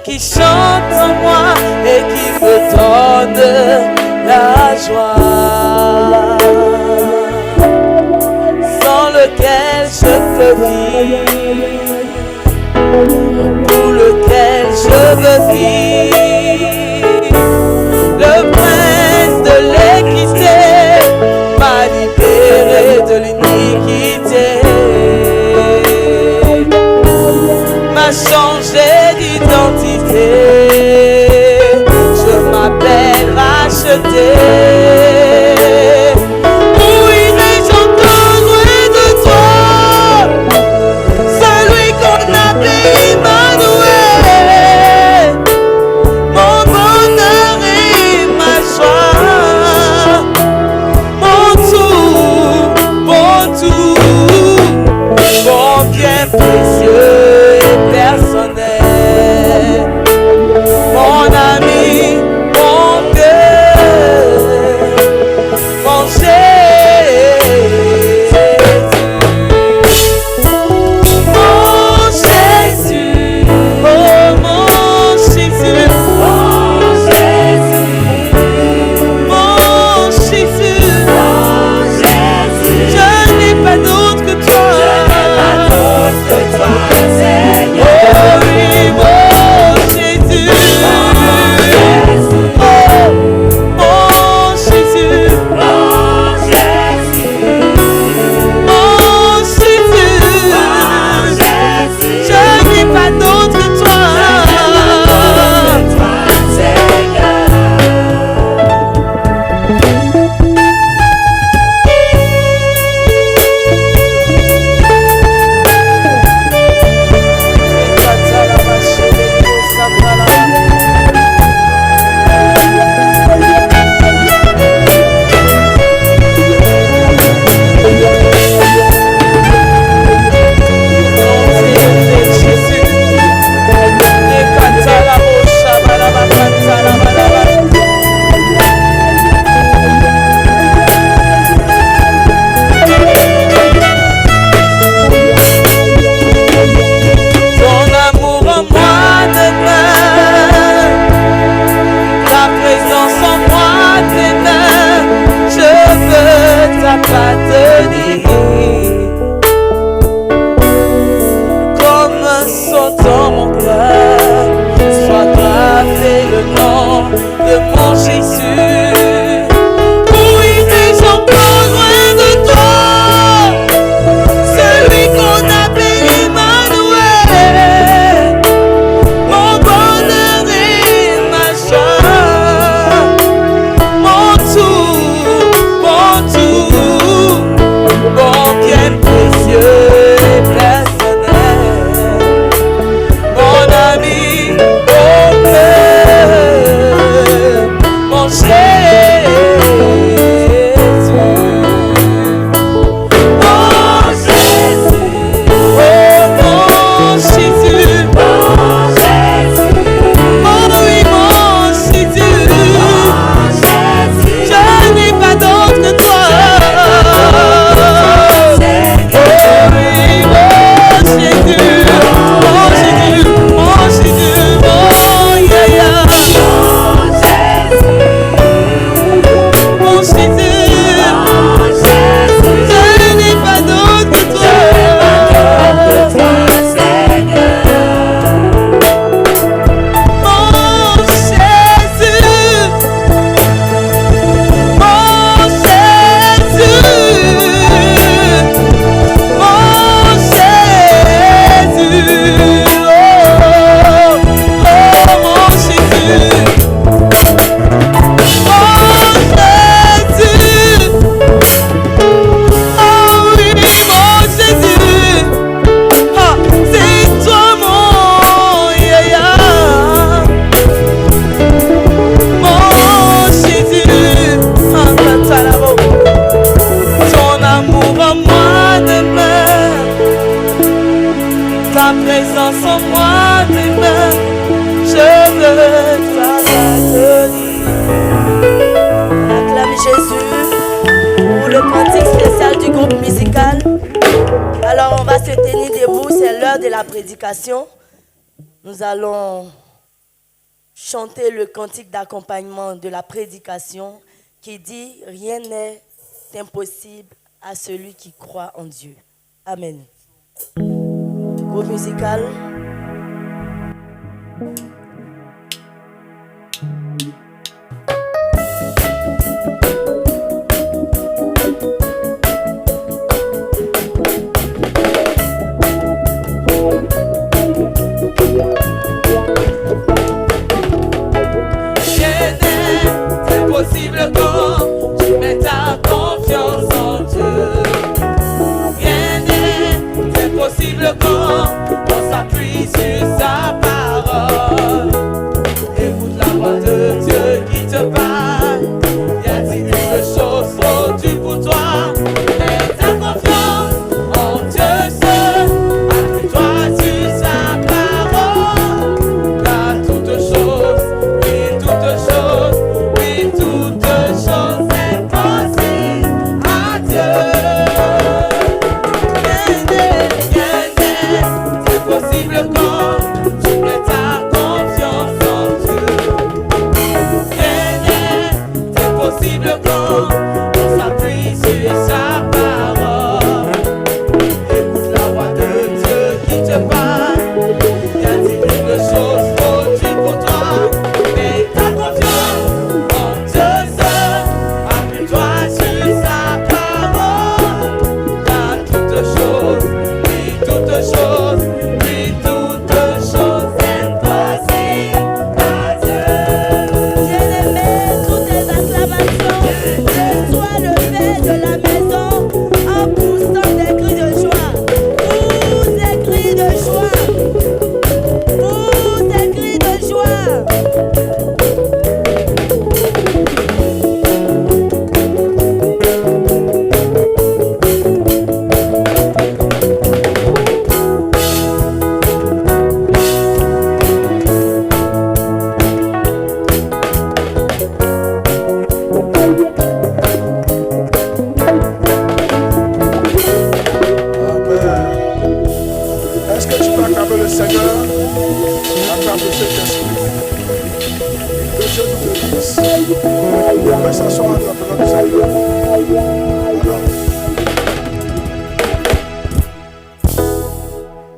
Qui chante en moi et qui me donne la joie, sans lequel je peux vivre, pour lequel je veux vivre. Le prince de l'équité m'a libéré de l'iniquité, m'a changé d'identité. Je m'appelle racheté. Oui, mais j'entends loin de toi, celui qu'on appelle Emmanuel. se tenir debout, c'est l'heure de la prédication. Nous allons chanter le cantique d'accompagnement de la prédication qui dit « Rien n'est impossible à celui qui croit en Dieu ». Amen. Groupe musical. Possible quand tu mets ta confiance en Dieu. Rien n'est impossible quand on s'appuie sur sa parole. Écoute la voix de Dieu qui te parle. Y a-t-il quelque chose trop dur pour toi? Mets ta confiance en Dieu seul. Appuie-toi sur sa parole. Car toutes choses, oui, toutes choses. Toutes choses sont possibles à Dieu. Rien n'est impossible quand tu mets ta confiance en Dieu. Rien n'est impossible quand on s'appuie sur sa parole. Écoute la voix de Dieu qui te parle. Y a-t-il quelque chose trop dur pour toi? Mets ta confiance.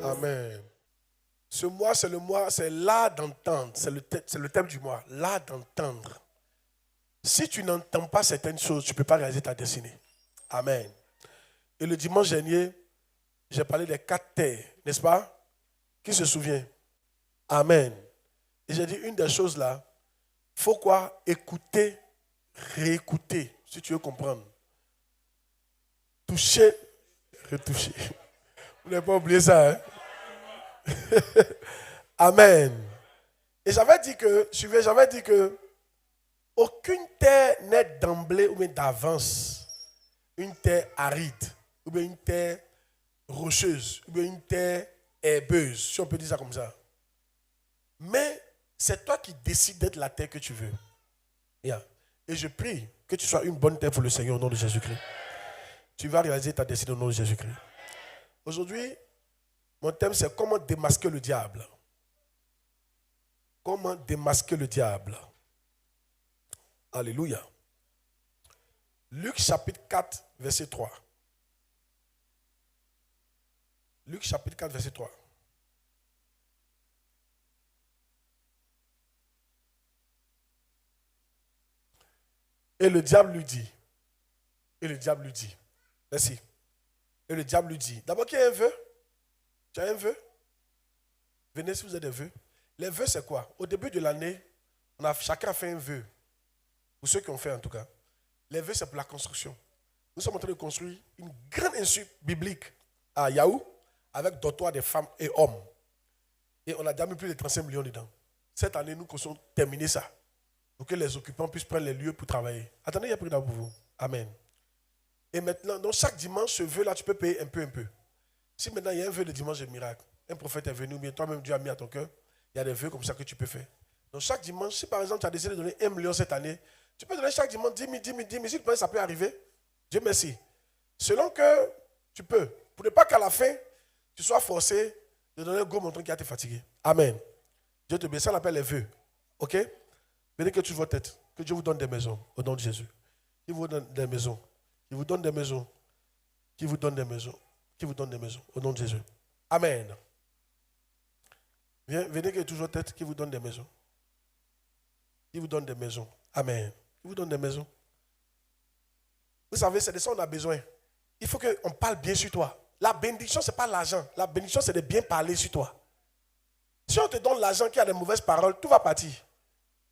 Amen. Ce mois, c'est le mois, c'est l'art d'entendre. C'est le thème du mois, l'art d'entendre. Si tu n'entends pas certaines choses, tu ne peux pas réaliser ta destinée. Amen. Et le dimanche dernier, j'ai parlé des 4 terres, n'est-ce pas? Qui se souvient? Amen. Et j'ai dit une des choses là, il faut quoi? Écouter, réécouter, si tu veux comprendre. Toucher, retoucher. Vous n'avez pas oublié ça, hein? Amen. Et j'avais dit que aucune terre n'est d'emblée ou bien d'avance une terre aride, ou bien une terre rocheuse, ou bien une terre herbeuse, si on peut dire ça comme ça. Mais c'est toi qui décides d'être la terre que tu veux. Yeah. Et je prie que tu sois une bonne terre pour le Seigneur au nom de Jésus-Christ. Tu vas réaliser ta destinée au nom de Jésus-Christ. Aujourd'hui, mon thème c'est comment démasquer le diable. Comment démasquer le diable. Alléluia. Luc chapitre 4, verset 3. Luc chapitre 4, verset 3. Et le diable lui dit. Merci. Et le diable lui dit. D'abord, qui a un vœu? Tu as un vœu? Venez si vous avez des vœux. Les vœux, c'est quoi? Au début de l'année, chacun a fait un vœu. Pour ceux qui ont fait en tout cas. Les vœux, c'est pour la construction. Nous sommes en train de construire une grande institut biblique à Yahoo avec dortoir des femmes et hommes. Et on a déjà mis plus de 35 millions dedans. Cette année, nous comptons terminer ça. Pour que les occupants puissent prendre les lieux pour travailler. Attendez, il y a pris d'abord pour vous. Amen. Et maintenant, donc chaque dimanche, ce vœu-là, tu peux payer un peu. Si maintenant il y a un vœu de dimanche de miracle, un prophète est venu, ou bien toi-même Dieu a mis à ton cœur, il y a des vœux comme ça que tu peux faire. Donc chaque dimanche, si par exemple tu as décidé de donner 1 million cette année, tu peux donner chaque dimanche 10 000. Si tu penses que ça peut arriver, Dieu merci. Selon que tu peux. Pour ne pas qu'à la fin, tu sois forcé de donner go mon truc qui a été fatigué. Amen. Dieu te bénisse. Ça, on appelle les vœux. Ok? Venez que tu vos têtes. Que Dieu vous donne des maisons au nom de Jésus. Qui vous donne des maisons. Qui vous donne des maisons. Qui vous donne des maisons. Qui vous donne des maisons au nom de Jésus. Amen. Venez que tu vos têtes. Qui vous donne des maisons. Qui vous donne des maisons. Amen. Qui vous donne des maisons. Vous savez, c'est de ça qu'on a besoin. Il faut qu'on parle bien sur toi. La bénédiction, ce n'est pas l'argent. La bénédiction, c'est de bien parler sur toi. Si on te donne l'argent qui a des mauvaises paroles, tout va partir.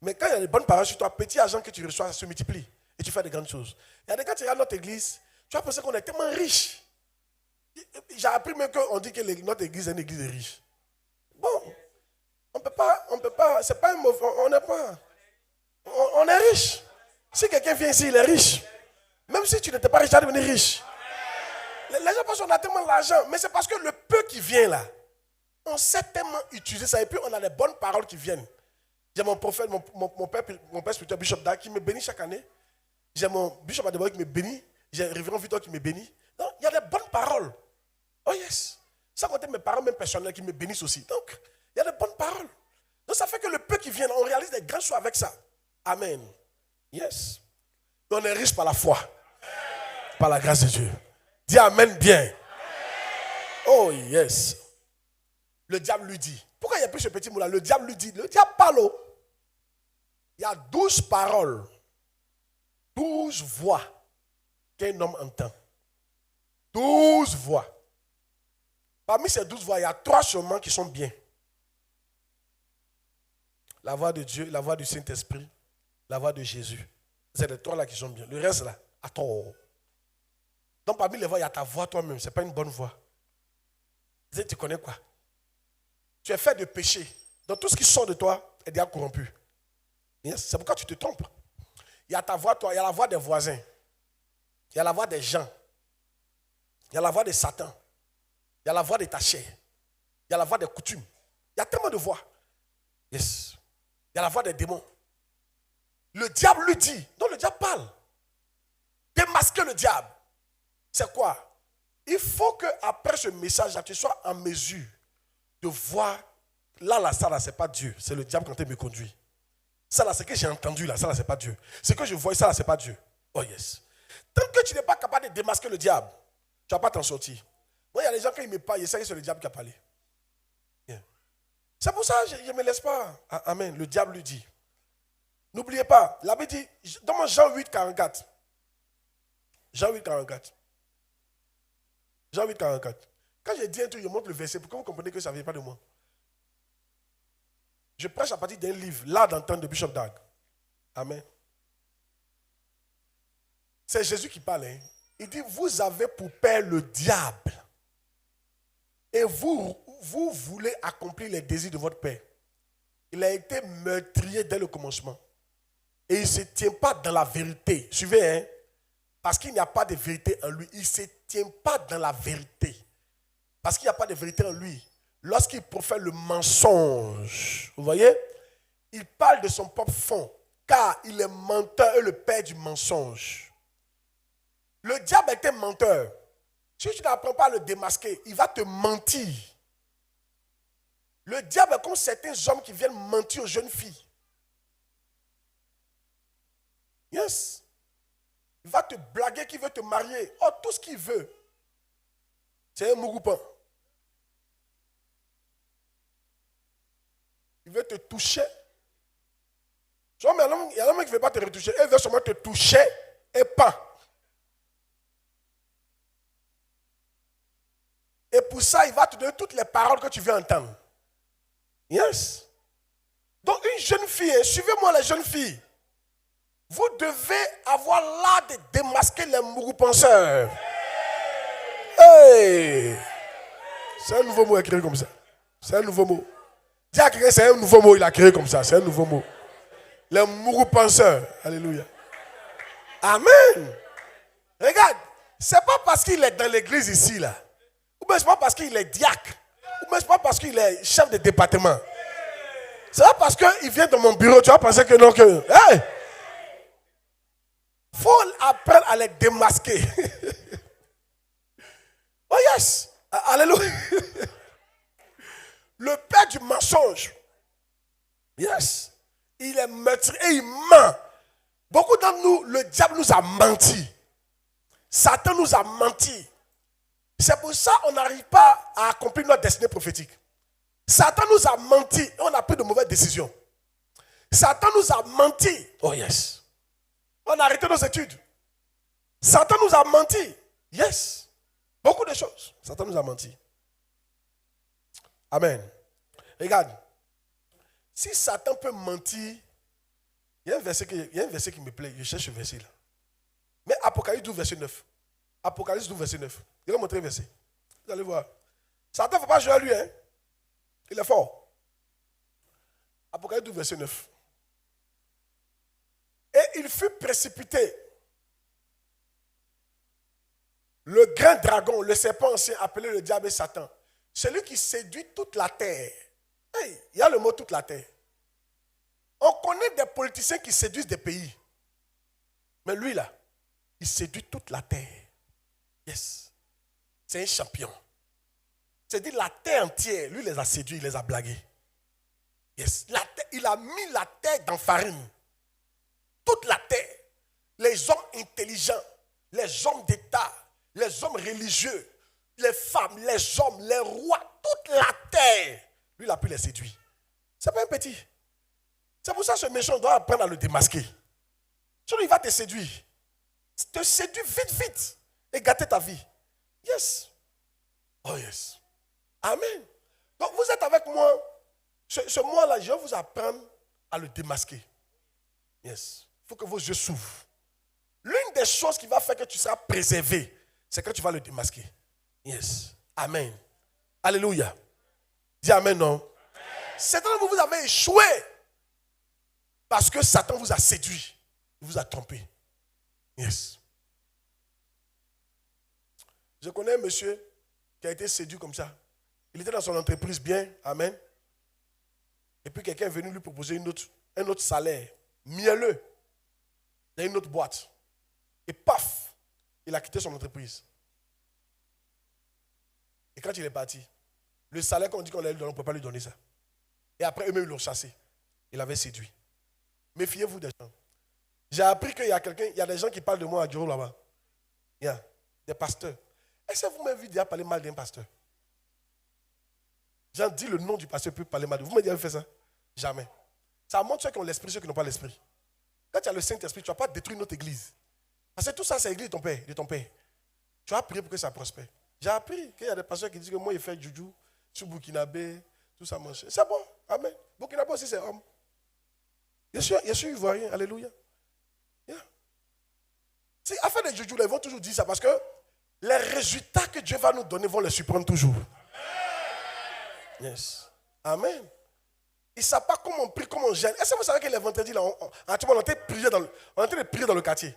Mais quand il y a des bonnes paroles sur toi, petit argent que tu reçois, ça se multiplie. Et tu fais de grandes choses. Il y a des quand tu regardes notre église, tu vas penser qu'on est tellement riche. J'ai appris même qu'on dit que notre église est une église de riches. Bon, on peut pas, c'est pas un mauvais, on n'est pas. On est riche. Si quelqu'un vient ici, il est riche. Même si tu n'étais pas riche, tu vas devenir riche. Les gens pensent qu'on a tellement d'argent, mais c'est parce que le peu qui vient là, on sait tellement utiliser ça et puis on a les bonnes paroles qui viennent. J'ai mon prophète, mon père spirituel, Bishop Dag, qui me bénit chaque année. J'ai mon Bishop Adeboy qui me bénit. J'ai Révérend Victor qui me bénit. Donc, il y a des bonnes paroles. Oh yes. Ça compte mes paroles même personnelles qui me bénissent aussi. Donc, il y a des bonnes paroles. Donc, ça fait que le peu qui vient, on réalise des grandes choses avec ça. Amen. Yes. Et on est riche par la foi. Par la grâce de Dieu. Dis Amen bien. Oh yes. Le diable lui dit. Pourquoi il n'y a plus ce petit mot-là? Le diable lui dit. Le diable parle. Il y a 12 paroles. 12 voix qu'un homme entend. 12 voix. Parmi ces 12 voix, il y a 3 chemins qui sont bien. La voix de Dieu, la voix du Saint-Esprit, la voix de Jésus. C'est les 3 là qui sont bien. Le reste là, à tort. Donc parmi les voix, il y a ta voix toi-même. Ce n'est pas une bonne voix. Tu connais quoi? Tu es fait de péché. Donc tout ce qui sort de toi est déjà corrompu. Yes. C'est pourquoi tu te trompes. Il y a ta voix, toi, il y a la voix des voisins. Il y a la voix des gens. Il y a la voix de Satan. Il y a la voix de ta chair. Il y a la voix des coutumes. Il y a tellement de voix. Yes. Il y a la voix des démons. Le diable lui dit. Donc le diable parle. Démasquer le diable. C'est quoi? Il faut qu'après ce message-là, tu sois en mesure de voir. Là, ça, là, c'est pas Dieu. C'est le diable quand il me conduit. Ça, là, c'est que j'ai entendu, là. Ça, là, c'est pas Dieu. Ce que je vois, ça, là, c'est pas Dieu. Oh, yes. Tant que tu n'es pas capable de démasquer le diable, tu ne vas pas t'en sortir. Moi, il y a des gens, quand ils me parlent, ils savent que c'est le diable qui a parlé. Yeah. C'est pour ça que je ne me laisse pas. Amen. Le diable lui dit. N'oubliez pas, la Bible dit, dans Jean 8, 44. Jean 8, 44. Jean 8, 44. Quand je dis un truc, je montre le verset pour que vous compreniez que ça ne vient pas de moi. Je prêche à partir d'un livre, L'art d'entendre de Bishop Dag. Amen. C'est Jésus qui parle. Hein. Il dit, vous avez pour père le diable. Et vous voulez accomplir les désirs de votre père. Il a été meurtrier dès le commencement. Et il ne se tient pas dans la vérité. Suivez, hein? Parce qu'il n'y a pas de vérité en lui. Il ne se tient pas dans la vérité. Parce qu'il n'y a pas de vérité en lui. Lorsqu'il profère le mensonge, vous voyez, il parle de son propre fond, car il est menteur et le père du mensonge. Le diable est un menteur. Si tu n'apprends pas à le démasquer, il va te mentir. Le diable est comme certains hommes qui viennent mentir aux jeunes filles. Yes. Il va te blaguer qu'il veut te marier. Oh, tout ce qu'il veut. C'est un mouroupan. Il veut te toucher. Il y a un mec qui ne veut pas te retoucher. Il veut seulement te toucher et pas. Et pour ça, il va te donner toutes les paroles que tu veux entendre. Yes. Donc une jeune fille, suivez-moi les jeunes filles. Vous devez avoir l'art de démasquer les mourou-penseurs. Hey! C'est un nouveau mot écrit comme ça. C'est un nouveau mot. Dis à quelqu'un, c'est un nouveau mot, il a créé comme ça. C'est un nouveau mot. Les mourou-penseurs. Alléluia. Amen. Regarde, c'est pas parce qu'il est dans l'église ici, là. Ou bien c'est pas parce qu'il est diacre. Ou bien c'est pas parce qu'il est chef de département. C'est pas parce qu'il vient dans mon bureau, tu vas penser que non, que... Hey! Faut apprendre à les démasquer. Oh yes. Alléluia. du mensonge. Yes. Il est meurtrier et il ment. Beaucoup d'entre nous, le diable nous a menti. Satan nous a menti. C'est pour ça qu'on n'arrive pas à accomplir notre destinée prophétique. Satan nous a menti et on a pris de mauvaises décisions. Satan nous a menti. Oh yes. On a arrêté nos études. Satan nous a menti. Yes. Beaucoup de choses. Satan nous a menti. Amen. Regarde. Si Satan peut mentir, il y a un verset qui me plaît. Je cherche ce verset là. Mais Apocalypse 12, verset 9. Apocalypse 12, verset 9. Je vais montrer le verset. Vous allez voir. Satan ne faut pas jouer à lui. Hein? Il est fort. Apocalypse 12, verset 9. Et il fut précipité. Le grand dragon, le serpent ancien appelé le diable et Satan. Celui qui séduit toute la terre. Hey, il y a le mot toute la terre. On connaît des politiciens qui séduisent des pays. Mais lui là, il séduit toute la terre. Yes. C'est un champion. C'est-à-dire la terre entière, lui les a séduits, il les a blagués. Yes. Il a mis la terre dans farine. Toute la terre. Les hommes intelligents, les hommes d'État, les hommes religieux, les femmes, les hommes, les rois, toute la terre. Lui, il a pu les séduire. C'est pas un petit. C'est pour ça que ce méchant doit apprendre à le démasquer. Sinon, il va te séduire. Te séduire vite et gâter ta vie. Yes. Oh yes. Amen. Donc, vous êtes avec moi. Ce mois-là, je vais vous apprendre à le démasquer. Yes. Il faut que vos yeux s'ouvrent. L'une des choses qui va faire que tu seras préservé, c'est que tu vas le démasquer. Yes. Amen. Alléluia. Dis amen, non? Certains de vous avez échoué parce que Satan vous a séduit. Il vous a trompé. Yes. Je connais un monsieur qui a été séduit comme ça. Il était dans son entreprise bien. Amen. Et puis quelqu'un est venu lui proposer un autre salaire. Mielleux. Dans une autre boîte. Et paf, il a quitté son entreprise. Et quand il est parti, le salaire qu'on dit qu'on allait lui donner, on ne peut pas lui donner ça. Et après, eux-mêmes, ils l'ont chassé. Il avait séduit. Méfiez-vous des gens. J'ai appris qu'il y a des gens qui parlent de moi à Djoro là-bas. Il y a des pasteurs. Est-ce que vous m'avez vu déjà parler mal d'un pasteur? J'ai dit le nom du pasteur peut parler mal de vous. Vous m'avez déjà fait ça? Jamais. Ça montre ceux qui ont l'esprit, ceux qui n'ont pas l'esprit. Quand tu as le Saint-Esprit, tu ne vas pas détruire notre église. Parce que tout ça, c'est l'église de ton père. Tu vas prier pour que ça prospère. J'ai appris qu'il y a des pasteurs qui disent que moi, il fait Juju sur Burkinabé, tout ça, mange. C'est bon. Amen. Burkinabé aussi, c'est homme. Je suis ivoirien. Alléluia. Yeah. Si, afin de Juju, ils vont toujours dire ça parce que les résultats que Dieu va nous donner vont les surprendre toujours. Yes. Amen. Ils ne savent pas comment on prie, comment on gêne. Est-ce que vous savez que les vendredis, là, on est en train de prier dans le quartier.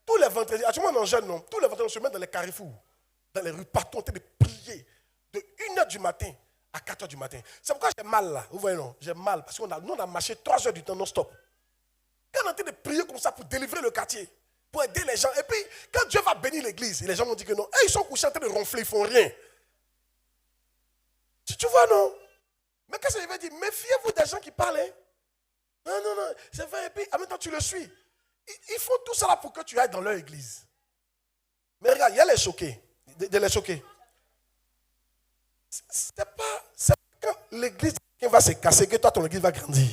Tous les vendredis, actuellement on jeûne, non. Tous les vendredis, on se met dans les carrefours, dans les rues, partout, on est en train de prier. De 1h du matin à 4h du matin. C'est pourquoi j'ai mal là. Vous voyez, non? J'ai mal parce qu'on a marché 3 heures du temps non-stop. Quand on est en train de prier comme ça pour délivrer le quartier, pour aider les gens. Et puis, quand Dieu va bénir l'église, les gens vont dire que non. Et ils sont couchés en train de ronfler, ils ne font rien. Tu vois, non? Mais qu'est-ce que je veux dire? Méfiez-vous des gens qui parlent. Hein? Non. C'est vrai. Et puis, en même temps, tu le suis. Ils font tout ça là pour que tu ailles dans leur église. Mais regarde, il y a les choqués. De les choquer. C'est quand l'église va se casser que toi, ton église va grandir.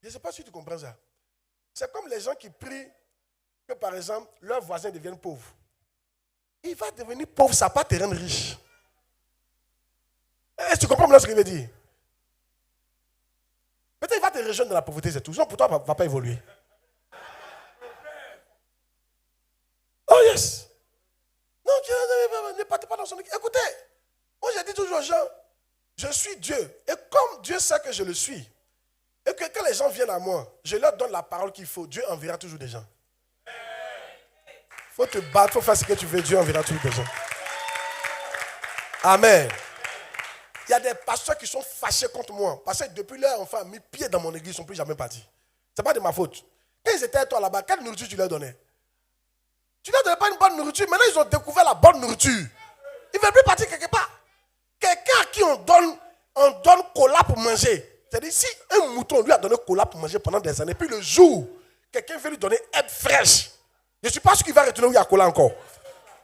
Je ne sais pas si tu comprends ça. C'est comme les gens qui prient que, par exemple, leurs voisins deviennent pauvres. Il va devenir pauvre, ça ne va pas te rendre riche. Est-ce que tu comprends ce qu'il veut dire? Peut-être qu'il va te rejoindre dans la pauvreté, c'est tout. Sinon, pour toi, il ne va pas évoluer. Oh yes! Non, ne partez pas dans son église. Écoutez, moi j'ai dit toujours aux gens, je suis Dieu. Et comme Dieu sait que je le suis, et que quand les gens viennent à moi, je leur donne la parole qu'il faut, Dieu enverra toujours des gens. Il faut te battre, il faut faire ce que tu veux, Dieu enverra toujours des gens. Amen. Il y a des pasteurs qui sont fâchés contre moi. Parce que depuis leur enfant a mis pied dans mon église, ils ne sont plus jamais partis. Ce n'est pas de ma faute. Quand ils étaient à toi là-bas, quelle nourriture tu leur donnais? Tu ne leur donnais pas une bonne nourriture. Maintenant, ils ont découvert la bonne nourriture. Ils ne veulent plus partir quelque part. quelqu'un à qui on donne cola pour manger. C'est-à-dire, si un mouton lui a donné cola pour manger pendant des années, puis le jour, quelqu'un veut lui donner herbe fraîche, je ne suis pas sûr qu'il va retourner où il y a cola encore.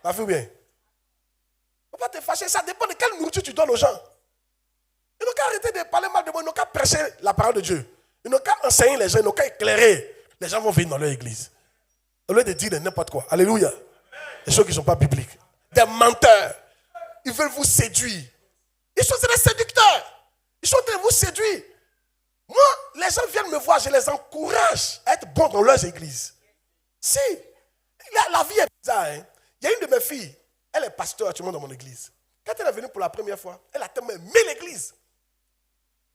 Ça fait bien. Il ne faut pas te fâcher, ça dépend de quelle nourriture tu donnes aux gens. Ils n'ont qu'à arrêter de parler mal de moi, ils n'ont qu'à prêcher la parole de Dieu. Ils n'ont qu'à enseigner les gens, ils n'ont qu'à éclairer. Les gens vont venir dans leur église. Au lieu de dire n'importe quoi. Alléluia. Les choses qui ne sont pas bibliques. Des menteurs. Ils veulent vous séduire. Ils sont des séducteurs. Ils sont en train de vous séduire. Moi, les gens viennent me voir, je les encourage à être bons dans leurs églises. Si. La vie est bizarre. Hein? Il y a une de mes filles, elle est pasteur actuellement dans mon église. Quand elle est venue pour la première fois, elle a tellement aimé l'église.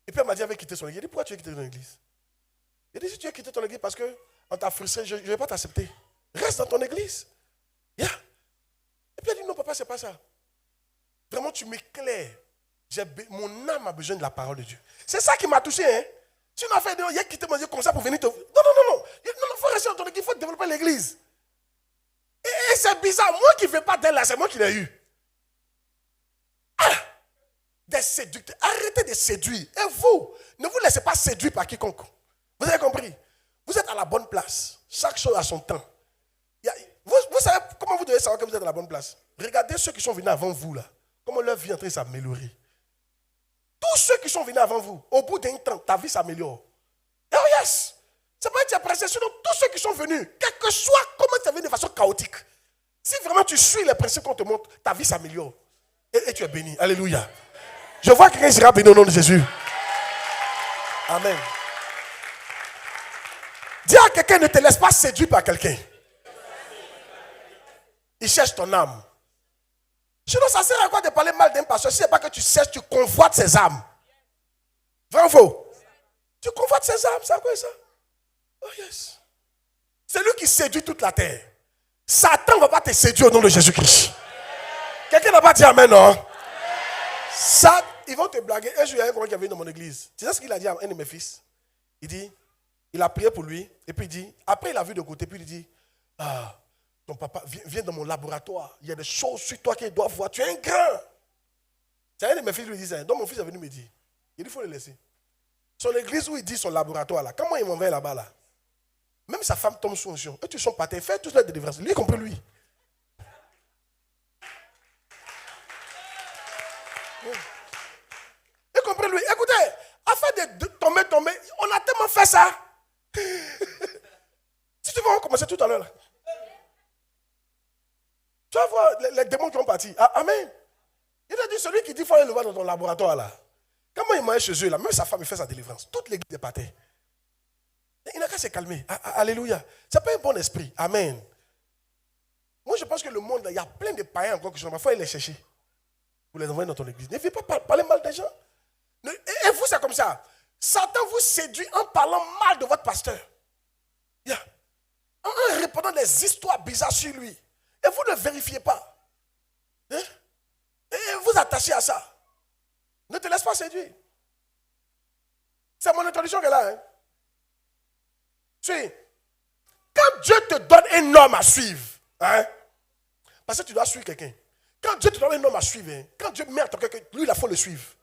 Et puis elle m'a dit, elle veut quitter son église. J'ai dit, pourquoi tu veux quitter ton église? J'ai dit, si tu veux quitter ton église parce qu'on t'a frustré, je ne vais pas t'accepter. Reste dans ton église. Yeah. Et puis elle dit, non papa, c'est pas ça. Vraiment, tu m'éclaires. Mon âme a besoin de la parole de Dieu. C'est ça qui m'a touché. Hein? Si on a fait, il a quitté mon Dieu comme ça pour venir te... Non. Il faut rester dans ton église, il faut développer l'église. Et c'est bizarre, moi qui ne veux pas d'elle là, c'est moi qui l'ai eu. Des séducteurs. Arrêtez de séduire. Et vous, ne vous laissez pas séduire par quiconque. Vous avez compris? Vous êtes à la bonne place. Chaque chose a son temps. Vous savez comment vous devez savoir que vous êtes à la bonne place? Regardez ceux qui sont venus avant vous là. Comment leur vie est en train de s'améliorer. Tous ceux qui sont venus avant vous, au bout d'un temps, ta vie s'améliore. Oh yes! C'est pas que tu as pressé, sinon tous ceux qui sont venus, quel que soit comment tu es venu de façon chaotique, si vraiment tu suis les principes qu'on te montre, ta vie s'améliore. Et tu es béni. Alléluia. Je vois quelqu'un sera béni au nom de Jésus. Amen. Dis à quelqu'un, ne te laisse pas séduire par quelqu'un. Il cherche ton âme. Sinon, ça sert à quoi de parler mal d'un pasteur si ce n'est pas que tu cherches, tu convoites ses âmes. Vrai ou faux? Tu convoites ses âmes, c'est quoi ça? Oh yes. C'est lui qui séduit toute la terre. Satan ne va pas te séduire au nom de Jésus-Christ. Quelqu'un n'a pas dit amen, non? Ça, ils vont te blaguer. Un jour, il y a un gars qui est venu dans mon église. Tu sais ce qu'il a dit à un de mes fils? Il dit, il a prié pour lui, et puis il dit, après il a vu de côté, puis il dit, ton papa, viens dans mon laboratoire. Il y a des choses sur toi qu'il doit voir. Tu es un grand. C'est un de mes fils qui lui disait. Donc mon fils est venu me dire. Il dit, il faut le laisser. Son église où il dit son laboratoire là, comment il m'envoie là-bas là? Même sa femme tombe sous onction. Et tu son pâté, fais tout ça de délivrance. Lui, y compris lui. Y compris lui. Écoutez, afin de tomber, on a tellement fait ça. Si tu veux, on va commencer tout à l'heure là. Tu vas voir les démons qui ont parti. Amen. Il a dit, celui qui dit qu'il faut aller le voir dans ton laboratoire là. Comment il mange chez eux là? Même sa femme, il fait sa délivrance. Toute l'église est partie. Il n'a qu'à se calmer. Alléluia. Ce n'est pas un bon esprit. Amen. Moi, je pense que le monde, il y a plein de païens encore qui sont là. Il faut aller les chercher. Vous les envoyez dans ton église. Ne viens pas parler mal des gens. Et vous, c'est comme ça. Satan vous séduit en parlant mal de votre pasteur. Yeah. En répondant des histoires bizarres sur lui. Et vous ne vérifiez pas. Hein? Et vous attachez à ça. Ne te laisse pas séduire. C'est mon introduction qu'elle a. Hein? Quand Dieu te donne un homme à suivre, hein? Parce que tu dois suivre quelqu'un. Quand Dieu te donne un homme à suivre, hein? Quand Dieu met à ton cœur que lui, il faut le suivre.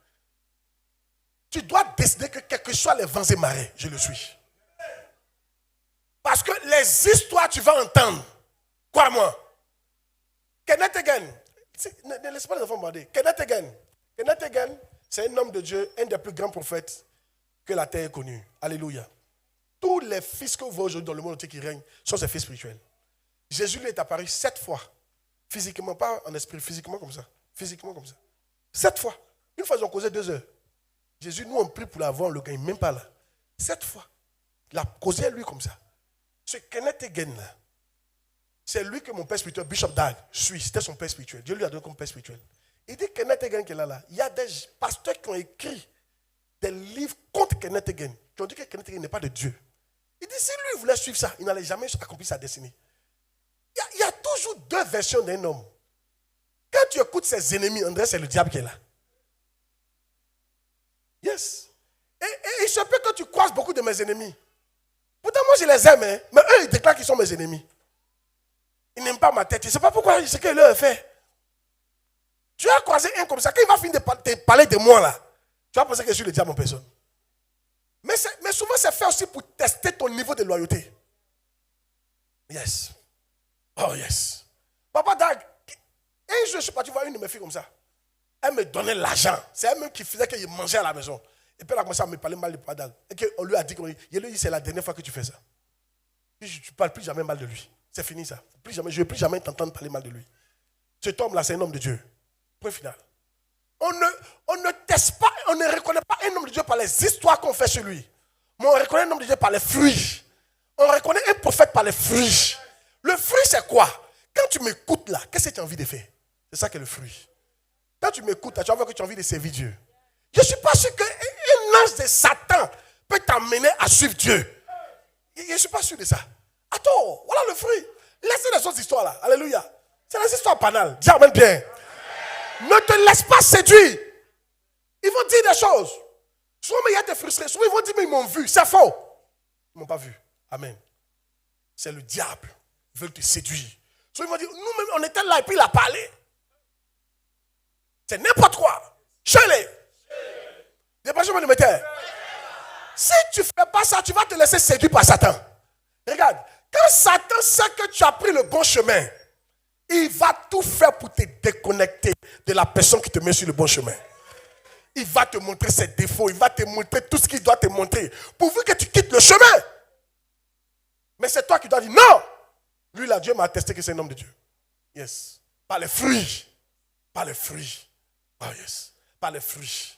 Tu dois décider que quels que soient les vents et marées, je le suis. Parce que les histoires tu vas entendre, crois-moi. Kenneth Hagin, ne laisse pas les enfants demander. Kenneth Hagin, c'est un homme de Dieu, un des plus grands prophètes que la terre ait connu. Alléluia. Tous les fils que vous voyez aujourd'hui dans le monde entier qui règnent sont ses fils spirituels. Jésus lui est apparu 7 fois. Physiquement, pas en esprit, physiquement comme ça. 7 fois. Une fois, ils ont causé 2 heures. Jésus, nous, on prie pour l'avoir, on ne le gagne même pas là. 7 fois. Il a causé lui comme ça. Ce Kenneth Hagin là, c'est lui que mon père spirituel, Bishop Dag, suit. C'était son père spirituel. Dieu lui a donné comme père spirituel. Il dit Kenneth Hagin qui est là. Il y a des pasteurs qui ont écrit des livres contre Kenneth Hagin, qui ont dit que Kenneth Hagin n'est pas de Dieu. Il dit si lui voulait suivre ça, il n'allait jamais accomplir sa destinée. Il y a toujours 2 versions d'un homme. Quand tu écoutes ses ennemis, André, c'est le diable qui est là. Yes. Et il se peut que tu croises beaucoup de mes ennemis. Pourtant, moi, je les aime, hein, mais eux, ils déclarent qu'ils sont mes ennemis. Ils n'aiment pas ma tête. Je ne sais pas pourquoi, ce qu'ils leur ont fait. Tu as croisé un comme ça, quand il va finir de te parler de moi là, tu vas penser que je suis le diable en personne. Mais souvent, c'est fait aussi pour tester ton niveau de loyauté. Yes. Oh yes. Papa Dag, un jour, je suis parti voir une de mes filles comme ça. Elle me donnait l'argent. C'est elle-même qui faisait qu'elle mangeait à la maison. Et puis elle a commencé à me parler mal de Papa Dag. Et qu'on lui a dit, il lui a dit, c'est la dernière fois que tu fais ça. Puis je ne parle plus jamais mal de lui. C'est fini ça. Plus jamais, je ne vais plus jamais t'entendre parler mal de lui. Cet homme-là, c'est un homme de Dieu. Point final. On ne teste pas, on ne reconnaît pas un homme de Dieu par les histoires qu'on fait sur lui. Mais on reconnaît un homme de Dieu par les fruits. On reconnaît un prophète par les fruits. Le fruit, c'est quoi? Quand tu m'écoutes là, qu'est-ce que tu as envie de faire? C'est ça qui est le fruit. Quand tu m'écoutes là, tu vas voir que tu as envie de servir Dieu. Je ne suis pas sûr qu'un ange de Satan peut t'amener à suivre Dieu. Je ne suis pas sûr de ça. Attends, voilà le fruit. Laissez les autres histoires là. Alléluia. C'est les histoires banales. Dis amen bien. Ne te laisse pas séduire. Ils vont dire des choses. Souvent, il y a des frustrés. Souvent, ils vont dire, mais ils m'ont vu. C'est faux. Ils ne m'ont pas vu. Amen. C'est le diable. Ils veulent te séduire. Souvent, ils vont dire, nous-mêmes, on était là et puis il a parlé. C'est n'importe quoi. Chez-les. Dépêchez-moi de me taire. Si tu ne fais pas ça, tu vas te laisser séduire par Satan. Regarde, quand Satan sait que tu as pris le bon chemin, il va tout faire pour te déconnecter de la personne qui te met sur le bon chemin. Il va te montrer ses défauts, il va te montrer tout ce qu'il doit te montrer, pourvu que tu quittes le chemin. Mais c'est toi qui dois dire non. Lui là, Dieu m'a attesté que c'est un homme de Dieu. Yes. Par les fruits. Par les fruits. Oh yes. Par les fruits.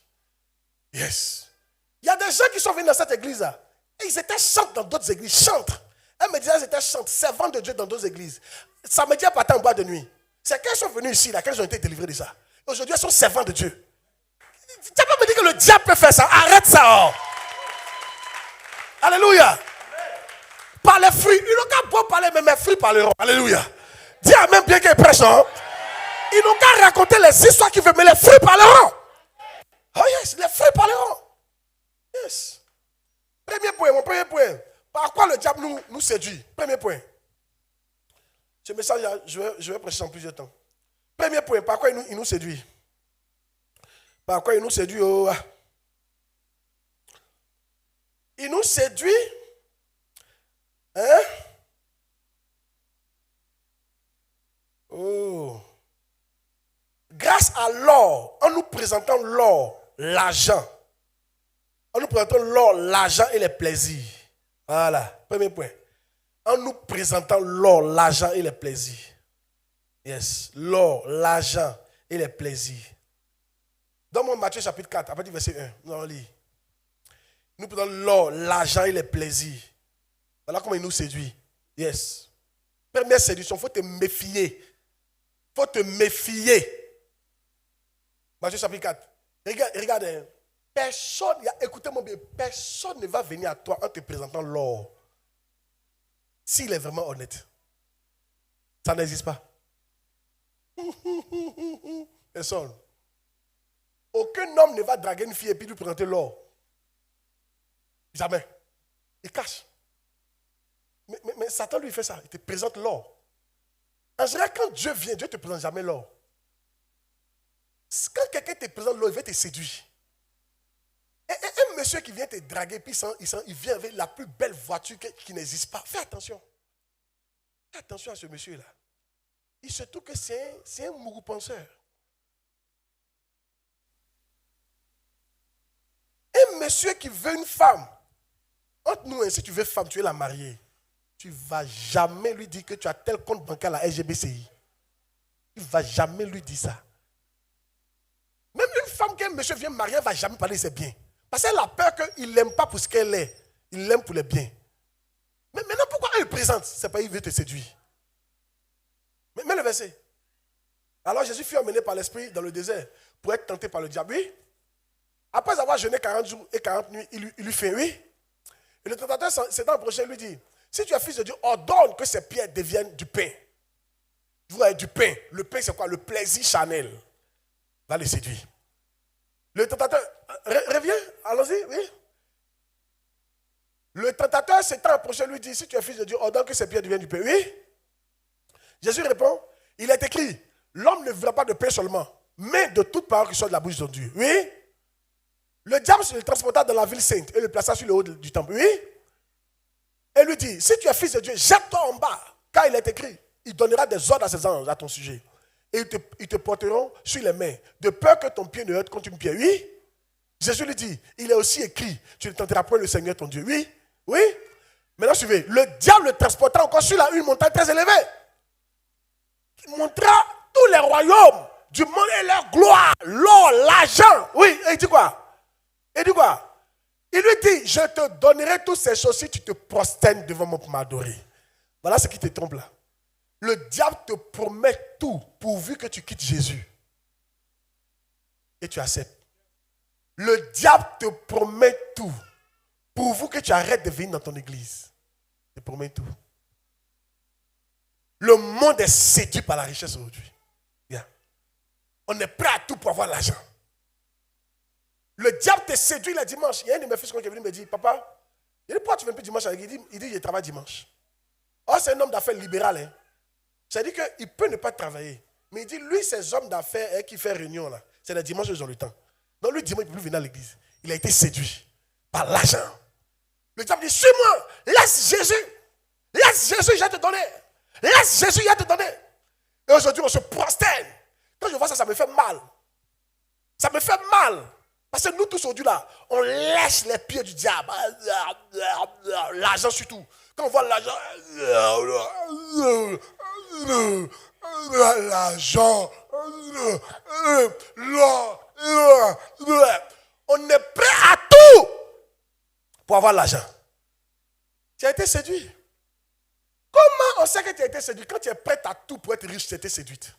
Yes. Il y a des gens qui sont venus dans cette église-là. Et ils étaient chantes dans d'autres églises. Chantes. Elle me disait qu'ils étaient chantes, servants de Dieu dans d'autres églises. Ça me dit à partir en boîte de nuit. C'est quand ils sont venus ici, là, quand ils ont été délivrés de ça. Aujourd'hui, ils sont servants de Dieu. Tu n'as pas me dire que le diable peut faire ça. Arrête ça. Oh. Alléluia. Par les fruits. Ils n'ont qu'à beau parler, mais mes fruits parleront. Alléluia. Dis amen bien qu'ils prêchent. Hein? Ils n'ont qu'à raconter les histoires qu'ils veulent, mais les fruits parleront. Oh yes, les fruits parleront. Yes. Premier point, mon premier point. Par quoi le diable nous séduit? Premier point. Ce message, je vais prêcher en plusieurs temps. Premier point, par quoi il nous séduit? Par quoi il nous séduit? Oh. Il nous séduit. Hein? Oh. Grâce à l'or, en nous présentant l'or, l'argent. En nous présentant l'or, l'argent et les plaisirs. Voilà, premier point. En nous présentant l'or, l'argent et les plaisirs. Yes, l'or, l'argent et les plaisirs. Donne-moi Matthieu chapitre 4, à partir du verset 1. Nous allons lire. Nous prenons l'or, l'argent et les plaisirs. Voilà comment il nous séduit. Yes. Première séduction, il faut te méfier. Il faut te méfier. Matthieu chapitre 4. Regarde. Personne, écoutez-moi bien, personne ne va venir à toi en te présentant l'or. S'il est vraiment honnête. Ça n'existe pas. Personne. Aucun homme ne va draguer une fille et puis lui présenter l'or. Jamais. Il cache. Mais Satan lui fait ça. Il te présente l'or. En général, quand Dieu vient, Dieu ne te présente jamais l'or. Quand quelqu'un te présente l'or, il va te séduire. Et un monsieur qui vient te draguer, puis il vient avec la plus belle voiture qui n'existe pas. Fais attention. Fais attention à ce monsieur-là. Il se trouve que c'est un mourou penseur. Un monsieur qui veut une femme. Entre nous, si tu veux femme, tu veux la marier. Tu ne vas jamais lui dire que tu as tel compte bancaire à la SGBCI. Tu ne vas jamais lui dire ça. Même une femme qu'un monsieur vient marier, elle ne va jamais parler de ses biens. Parce qu'elle a peur qu'il ne l'aime pas pour ce qu'elle est. Il l'aime pour les biens. Mais maintenant, pourquoi elle le présente? C'est pas qu'il veut te séduire. Mais le verset. Alors Jésus fut emmené par l'Esprit dans le désert pour être tenté par le diable. Oui. Après avoir jeûné 40 jours et 40 nuits, il lui fait oui. Et le tentateur s'étant approché, lui dit, si tu es fils de Dieu, ordonne que ces pierres deviennent du pain. Vous voyez, du pain. Le pain, c'est quoi? Le plaisir charnel. Va les séduire. Le tentateur, reviens, allons-y, oui. Le tentateur s'étant approché, lui dit, si tu es fils de Dieu, ordonne que ces pierres deviennent du pain. Oui. Jésus répond, il est écrit, l'homme ne vivra pas de pain seulement, mais de toute parole qui soit de la bouche de Dieu. Oui. Le diable se le transporta dans la ville sainte et le plaça sur le haut du temple. Oui. Et lui dit, si tu es fils de Dieu, jette-toi en bas, car il est écrit, il donnera des ordres à ses anges à ton sujet. Et ils te porteront sur les mains, de peur que ton pied ne heurte contre une pierre. Oui. Jésus lui dit, il est aussi écrit, tu ne tenteras point le Seigneur ton Dieu. Oui. Oui. Maintenant suivez, le diable le transporta encore sur une montagne très élevée. Il montra tous les royaumes du monde et leur gloire, l'or, l'argent. Oui, et il dit quoi? Il dit quoi? Il lui dit, je te donnerai toutes ces choses si tu te prosternes devant moi pour m'adorer. Voilà ce qui te trompe là. Le diable te promet tout pourvu que tu quittes Jésus. Et tu acceptes. Le diable te promet tout pourvu que tu arrêtes de venir dans ton église. Il te promet tout. Le monde est séduit par la richesse aujourd'hui. Bien. On est prêt à tout pour avoir l'argent. Le diable te séduit le dimanche. Il y a un de mes fils qui est venu me dire, papa, il dit, pourquoi tu ne viens plus dimanche? Il dit, je travaille dimanche. Oh, c'est un homme d'affaires libéral. Hein. C'est-à-dire qu'il peut ne pas travailler. Mais il dit, lui, ces hommes d'affaires qui fait réunion, là, c'est le dimanche qu'ils ont le temps. Donc lui, dimanche, il ne peut plus venir à l'église. Il a été séduit par l'argent. Le diable dit, suis-moi, laisse Jésus. Laisse Jésus, je vais te donner. Laisse Jésus, je vais te donner. Et aujourd'hui, on se prosterne. Quand je vois ça, ça me fait mal. Ça me fait mal. Parce que nous tous aujourd'hui là, on lèche les pieds du diable. L'argent surtout. Quand on voit l'argent, on est prêt à tout pour avoir l'argent. Tu as été séduit. Comment on sait que tu as été séduit? Quand tu es prêt à tout pour être riche, tu as été séduite.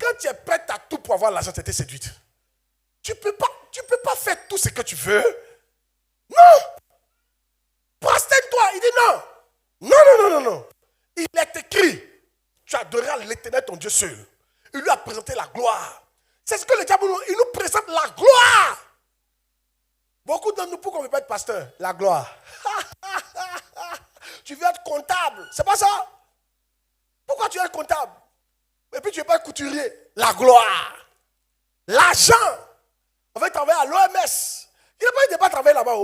Quand tu es prêt à tout pour avoir l'argent, tu as été séduite. Tu ne peux pas faire tout ce que tu veux. Non. Prosterne-toi. Il dit non. Non. Il est écrit. Tu adoreras l'Éternel ton Dieu seul. Il lui a présenté la gloire. C'est ce que le diable il nous présente la gloire. Beaucoup d'entre nous, pourquoi on ne veut pas être pasteur? La gloire. Tu veux être comptable. C'est pas ça. Pourquoi tu veux être comptable? Et puis tu ne veux pas être couturier. La gloire. L'argent. On va travailler à l'OMS. Il n'a pas eu de pas travailler là-bas.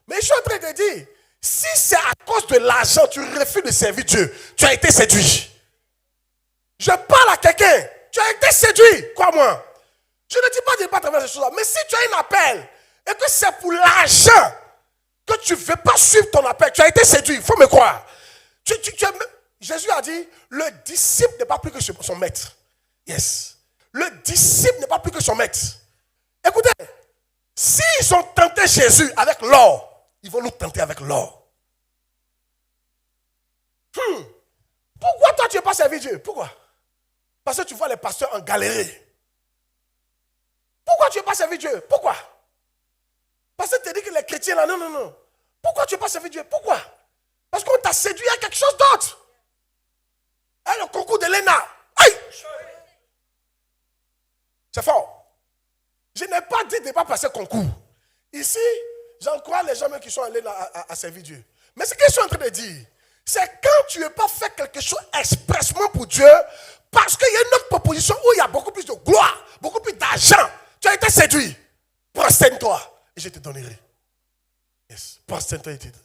Mais je suis en train de dire, si c'est à cause de l'argent, tu refuses de servir Dieu, tu as été séduit. Je parle à quelqu'un, tu as été séduit, crois-moi. Je ne dis pas de ne pas travailler ces choses-là, mais si tu as un appel et que c'est pour l'argent que tu ne veux pas suivre ton appel, tu as été séduit, il faut me croire. Jésus a dit, le disciple n'est pas plus que son maître. Yes. Le disciple n'est pas plus que son maître. Écoutez, s'ils ont tenté Jésus avec l'or, ils vont nous tenter avec l'or. Pourquoi toi tu n'es pas servi Dieu? Pourquoi? Parce que tu vois les pasteurs en galérer. Pourquoi tu n'es pas servi Dieu? Pourquoi? Parce que tu dis que les chrétiens là, non. Pourquoi tu n'es pas servi Dieu? Pourquoi? Parce qu'on t'a séduit à quelque chose d'autre. Le concours de l'ENA. Aïe! C'est fort. Je n'ai pas dit de ne pas passer concours. Ici, j'encourage les gens qui sont allés là à servir Dieu. Mais ce que je suis en train de dire, c'est quand tu n'as pas fait quelque chose expressement pour Dieu, parce qu'il y a une autre proposition où il y a beaucoup plus de gloire, beaucoup plus d'argent. Tu as été séduit. Prosterne-toi et je te donnerai. Yes. Prosterne-toi et je te donnerai.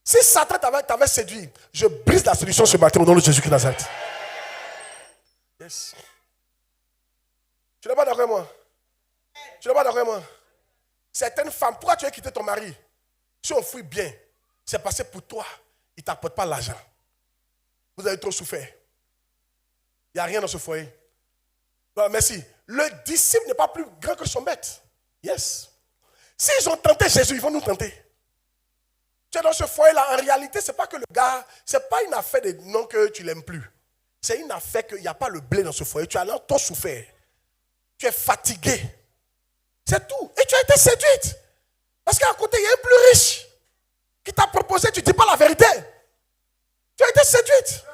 Si Satan t'avait séduit, je brise la solution ce matin au nom de Jésus-Christ de Nazareth. Yes. Tu n'es pas d'accord avec moi? Tu n'es pas d'accord avec moi? Certaines femmes, pourquoi tu as quitté ton mari? Si on fouille bien, c'est parce que pour toi, il ne t'apporte pas l'argent. Vous avez trop souffert. Il n'y a rien dans ce foyer. Non, merci. Le disciple n'est pas plus grand que son maître. Yes. S'ils ont tenté Jésus, ils vont nous tenter. Tu es dans ce foyer-là, en réalité, ce n'est pas que le gars, ce n'est pas une affaire de non que tu ne l'aimes plus. C'est une affaire qu'il n'y a pas le blé dans ce foyer. Tu as alors trop souffert. Tu es fatigué. C'est tout. Et tu as été séduite. Parce qu'à côté, il y a un plus riche qui t'a proposé, tu ne dis pas la vérité. Tu as été séduite.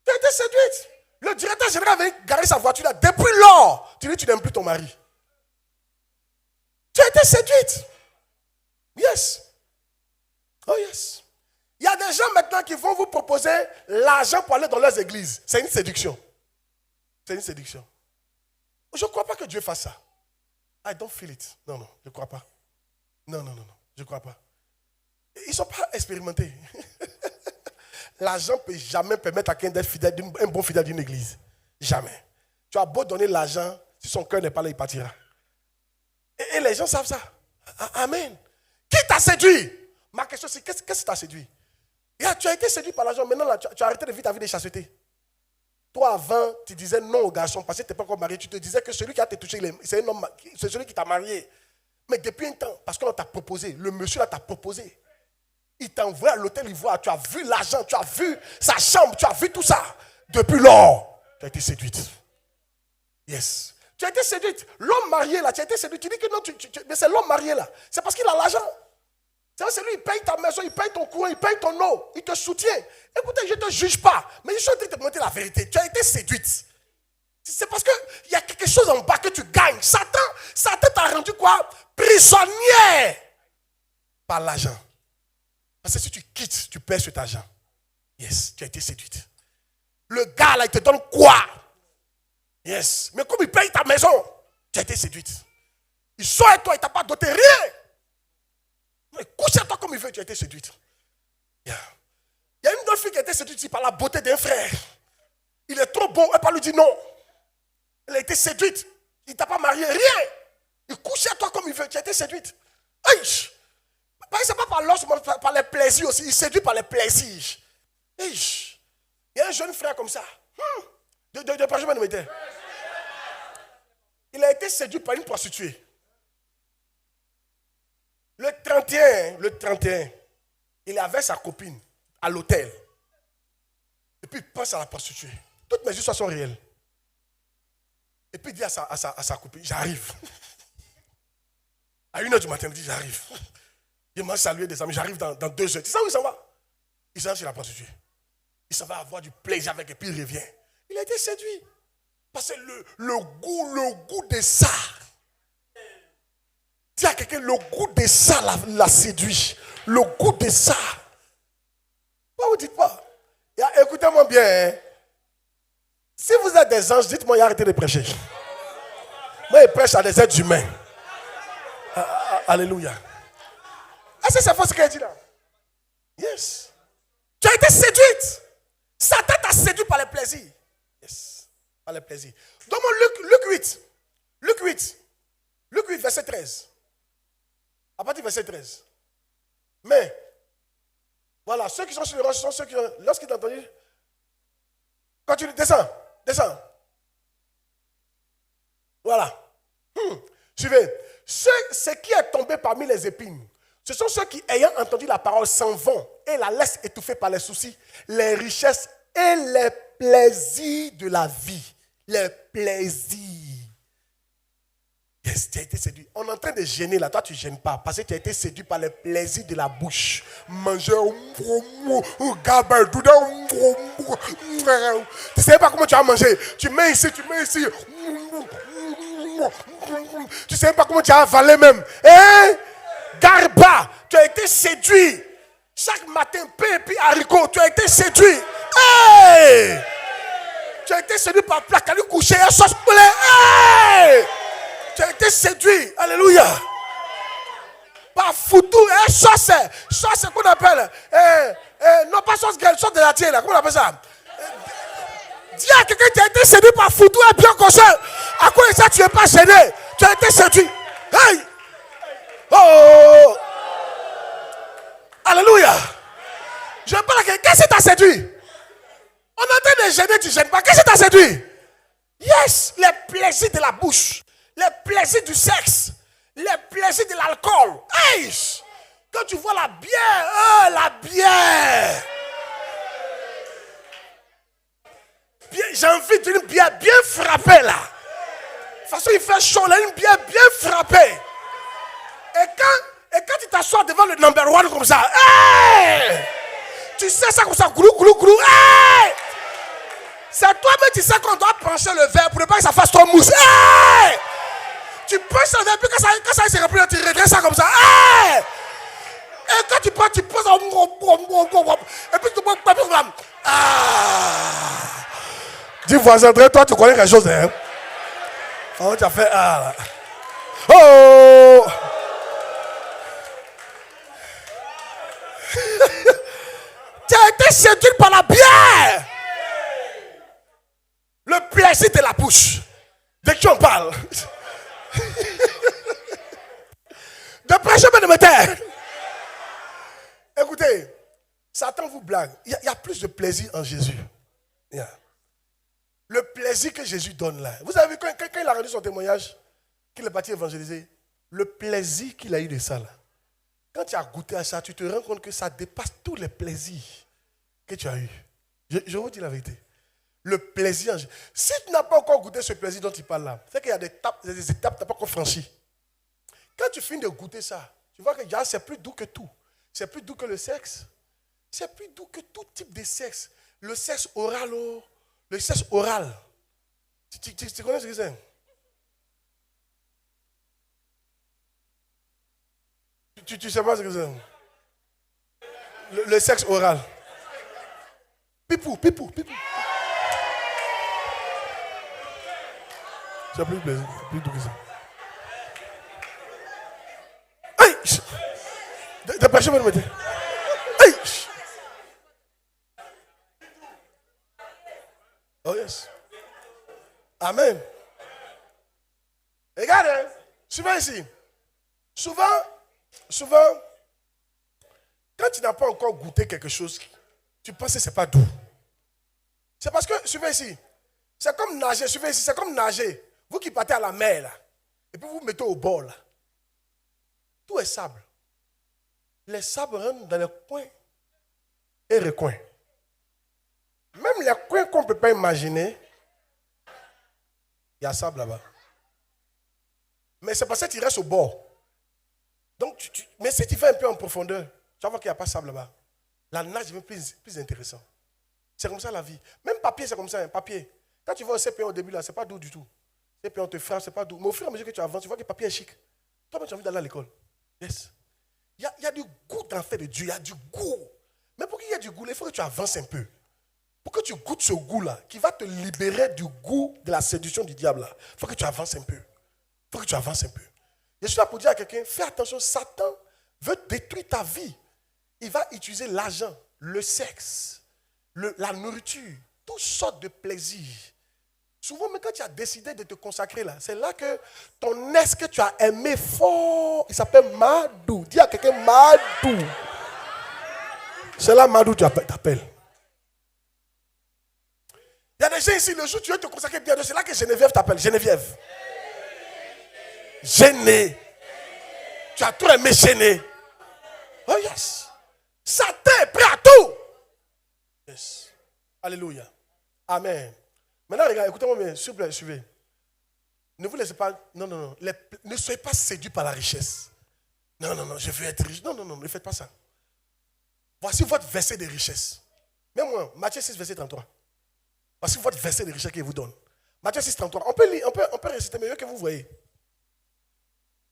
Tu as été séduite. Le directeur général avait garé sa voiture là. Depuis lors, tu dis que tu n'aimes plus ton mari. Tu as été séduite. Yes. Oh yes. Il y a des gens maintenant qui vont vous proposer l'argent pour aller dans leurs églises. C'est une séduction. C'est une séduction. Je ne crois pas que Dieu fasse ça. I don't feel it. Non, je ne crois pas. Non, je ne crois pas. Ils ne sont pas expérimentés. L'argent ne peut jamais permettre à quelqu'un d'être fidèle, un bon fidèle d'une église. Jamais. Tu as beau donner l'argent, si son cœur n'est pas là, il partira. Et les gens savent ça. Amen. Qui t'a séduit? Ma question c'est, qu'est-ce qui t'a séduit? Tu as été séduit par l'argent, maintenant là, tu as arrêté de vivre ta vie de chasteté. Toi avant, tu disais non au garçon parce que tu n'étais pas encore marié. Tu te disais que celui qui a te touché, c'est un homme, c'est celui qui t'a marié. Mais depuis un temps, parce qu'on t'a proposé, le monsieur là t'a proposé. Il t'a envoyé à l'hôtel Ivoire, tu as vu l'argent, tu as vu sa chambre, tu as vu tout ça. Depuis lors, tu as été séduite. Yes. Tu as été séduite. L'homme marié là, tu as été séduite. Tu dis que non, mais c'est l'homme marié là. C'est parce qu'il a l'argent. C'est lui, il paye ta maison, il paye ton courant, il paye ton eau, il te soutient. Écoutez, je ne te juge pas, mais je suis en train de te montrer la vérité. Tu as été séduite. C'est parce qu'il y a quelque chose en bas que tu gagnes. Satan t'a rendu quoi? Prisonnier par l'argent. Parce que si tu quittes, tu perds cet argent. Yes, tu as été séduite. Le gars là, il te donne quoi? Yes, mais comme il paye ta maison, tu as été séduite. Il sort à toi, il ne t'a pas doté rien. Mais couche à toi comme il veut, tu as été séduite. Il y a une autre fille qui a été séduite par la beauté d'un frère. Il est trop beau, elle ne peut lui dire non. Elle a été séduite. Il ne t'a pas marié, rien. Il couche à toi comme il veut, tu as été séduite. Aïe! C'est pas par l'os, mais par les plaisirs aussi. Il séduit par les plaisirs. Aïe! Il y a un jeune frère comme ça. Il a été séduit par une prostituée. Le 31, il est avec sa copine à l'hôtel. Et puis il pense à la prostituée. Toutes mes histoires sont réelles. Et puis il dit à sa copine, j'arrive. À 1h du matin, il dit, j'arrive. Il m'a salué des amis, j'arrive dans 2 heures. Tu sais où il s'en va? Il s'en va chez la prostituée. Il s'en va avoir du plaisir avec et puis il revient. Il a été séduit. Parce que le goût de ça. Dis à quelqu'un, le goût de ça l'a séduit. Le goût de ça. Pourquoi vous ne dites pas? Écoutez-moi bien. Hein. Si vous êtes des anges, dites-moi, arrêtez de prêcher. Moi, je prêche à des êtres humains. Alléluia. Est-ce que c'est faux ce qu'elle dit là? Yes. Tu as été séduite. Satan t'a séduit par les plaisirs. Yes. Par les plaisirs. Donne-moi Luc 8, verset 13. À partir du verset 13. Mais, voilà, ceux qui sont sur les roches sont ceux qui, lorsqu'ils t'ont entendu, continue, descends. Voilà. Suivez. Ce qui est tombé parmi les épines, ce sont ceux qui, ayant entendu la parole, s'en vont et la laissent étouffer par les soucis, les richesses et les plaisirs de la vie. Les plaisirs. Yes, tu as été séduit. On est en train de gêner là. Toi, tu ne gênes pas. Parce que tu as été séduit par les plaisirs de la bouche. Manger. Tu ne sais pas comment tu vas manger. Tu mets ici. Tu ne sais pas comment tu vas avaler même. Hein? Garba. Tu as été séduit. Chaque matin, pain et puis haricot. Tu as été séduit. Hey! Tu as été séduit par plaque. À lui coucher. Un sauce poulet. Hey! Tu as été séduit. Alléluia. Par foutu. Sauce. Sauce, qu'on appelle. Non, pas sauce grêle. Sauce de la tienne. Comment on appelle ça? Dis à quelqu'un qui a été séduit par foutu et bien conscient. À quoi ça, tu n'es pas gêné? Tu as été séduit. Hey! Oh! Alléluia. Je parle à quelqu'un. Qu'est-ce qui t'a séduit? On est en train de gêner, tu ne gênes pas. Qu'est-ce qui t'a séduit? Yes, les plaisirs de la bouche. Les plaisirs du sexe, les plaisirs de l'alcool. Hey! Quand tu vois la bière, la bière. J'ai envie d'une bière bien frappée là. De toute façon, il fait chaud là, une bière bien frappée. Et quand tu t'assois devant le number one comme ça, hey! Tu sais ça comme ça, grou. Hey! C'est toi-même, tu sais qu'on doit pencher le verre pour ne pas que ça fasse trop mousse. Hey! Tu penches le verre, puis quand ça se remplit, tu redresses ça comme ça. Hey! Et quand tu prends, tu poses un... Et puis tu prends... Dis voisin, toi tu connais quelque chose, hein? Oh, tu as fait ah. Oh! Tu as été séduit par la bière. Le plaisir de la bouche. De qui on parle? De prêcher de me taire. Écoutez, Satan vous blague. Il y a plus de plaisir en Jésus. Yeah. Le plaisir que Jésus donne là. Vous avez vu quand il a rendu son témoignage, qu'il est parti évangéliser, le plaisir qu'il a eu de ça là. Quand tu as goûté à ça, tu te rends compte que ça dépasse tous les plaisirs que tu as eu. Je vous dis la vérité. Le plaisir. Si tu n'as pas encore goûté ce plaisir dont il parle là, c'est qu'il y a des étapes que tu n'as pas encore franchies. Quand tu finis de goûter ça, tu vois que c'est plus doux que tout. C'est plus doux que le sexe. C'est plus doux que tout type de sexe. Le sexe oral, le sexe oral. Tu connais ce que c'est? Tu sais pas ce que c'est? Le sexe oral. Pipou. C'est plus plaisir, plus doux que ça. Hey! Des personnes me mettent. Hey! Oh yes. Amen. Regarde, souvent ici. Souvent, quand tu n'as pas encore goûté quelque chose, tu penses que ce n'est pas doux. C'est parce que, suivez ici, c'est comme nager, suivez ici, c'est comme nager. Vous qui partez à la mer, là, et puis vous vous mettez au bord, là. Tout est sable. Les sables rentrent dans les coins et recoins. Même les coins qu'on ne peut pas imaginer, il y a sable là-bas. Mais c'est parce que tu restes au bord. Donc, mais si tu fais un peu en profondeur, tu vas voir qu'il n'y a pas de sable là-bas. La nage est plus intéressant. C'est comme ça la vie. Même papier, c'est comme ça, un papier. Quand tu vas au CP1 au début, là, c'est pas doux du tout. CP1, on te frappe, c'est pas doux. Mais au fur et à mesure que tu avances, tu vois que le papier est chic. Toi-même, tu as envie d'aller à l'école. Yes. Il y a du goût dans le fait de Dieu, il y a du goût. Mais pour qu'il y ait du goût, il faut que tu avances un peu. Pour que tu goûtes ce goût-là, qui va te libérer du goût de la séduction du diable, là, il faut que tu avances un peu. Je suis là pour dire à quelqu'un, fais attention, Satan veut détruire ta vie. Il va utiliser l'argent, le sexe, la nourriture, toutes sortes de plaisirs. Souvent, même quand tu as décidé de te consacrer là, c'est là que ton ex que tu as aimé fort, il s'appelle Madou. Dis à quelqu'un Madou. C'est là Madou tu t'appelles. Il y a des gens ici, le jour où tu veux te consacrer bien, c'est là que Geneviève t'appelle. Geneviève. Gêné. Tu as trop aimé gêner. Oh yes. Satan est prêt à tout. Yes. Alléluia. Amen. Maintenant, regarde, écoutez-moi bien, s'il vous plaît, suivez. Ne vous laissez pas. Non. Ne soyez pas séduits par la richesse. Non, je veux être riche. Non, ne faites pas ça. Voici votre verset de richesse. Même moi, Matthieu 6, verset 33. Voici votre verset de richesse qu'il vous donne. Matthieu 6, 33. On peut lire, on peut réciter, mais mieux que vous voyez.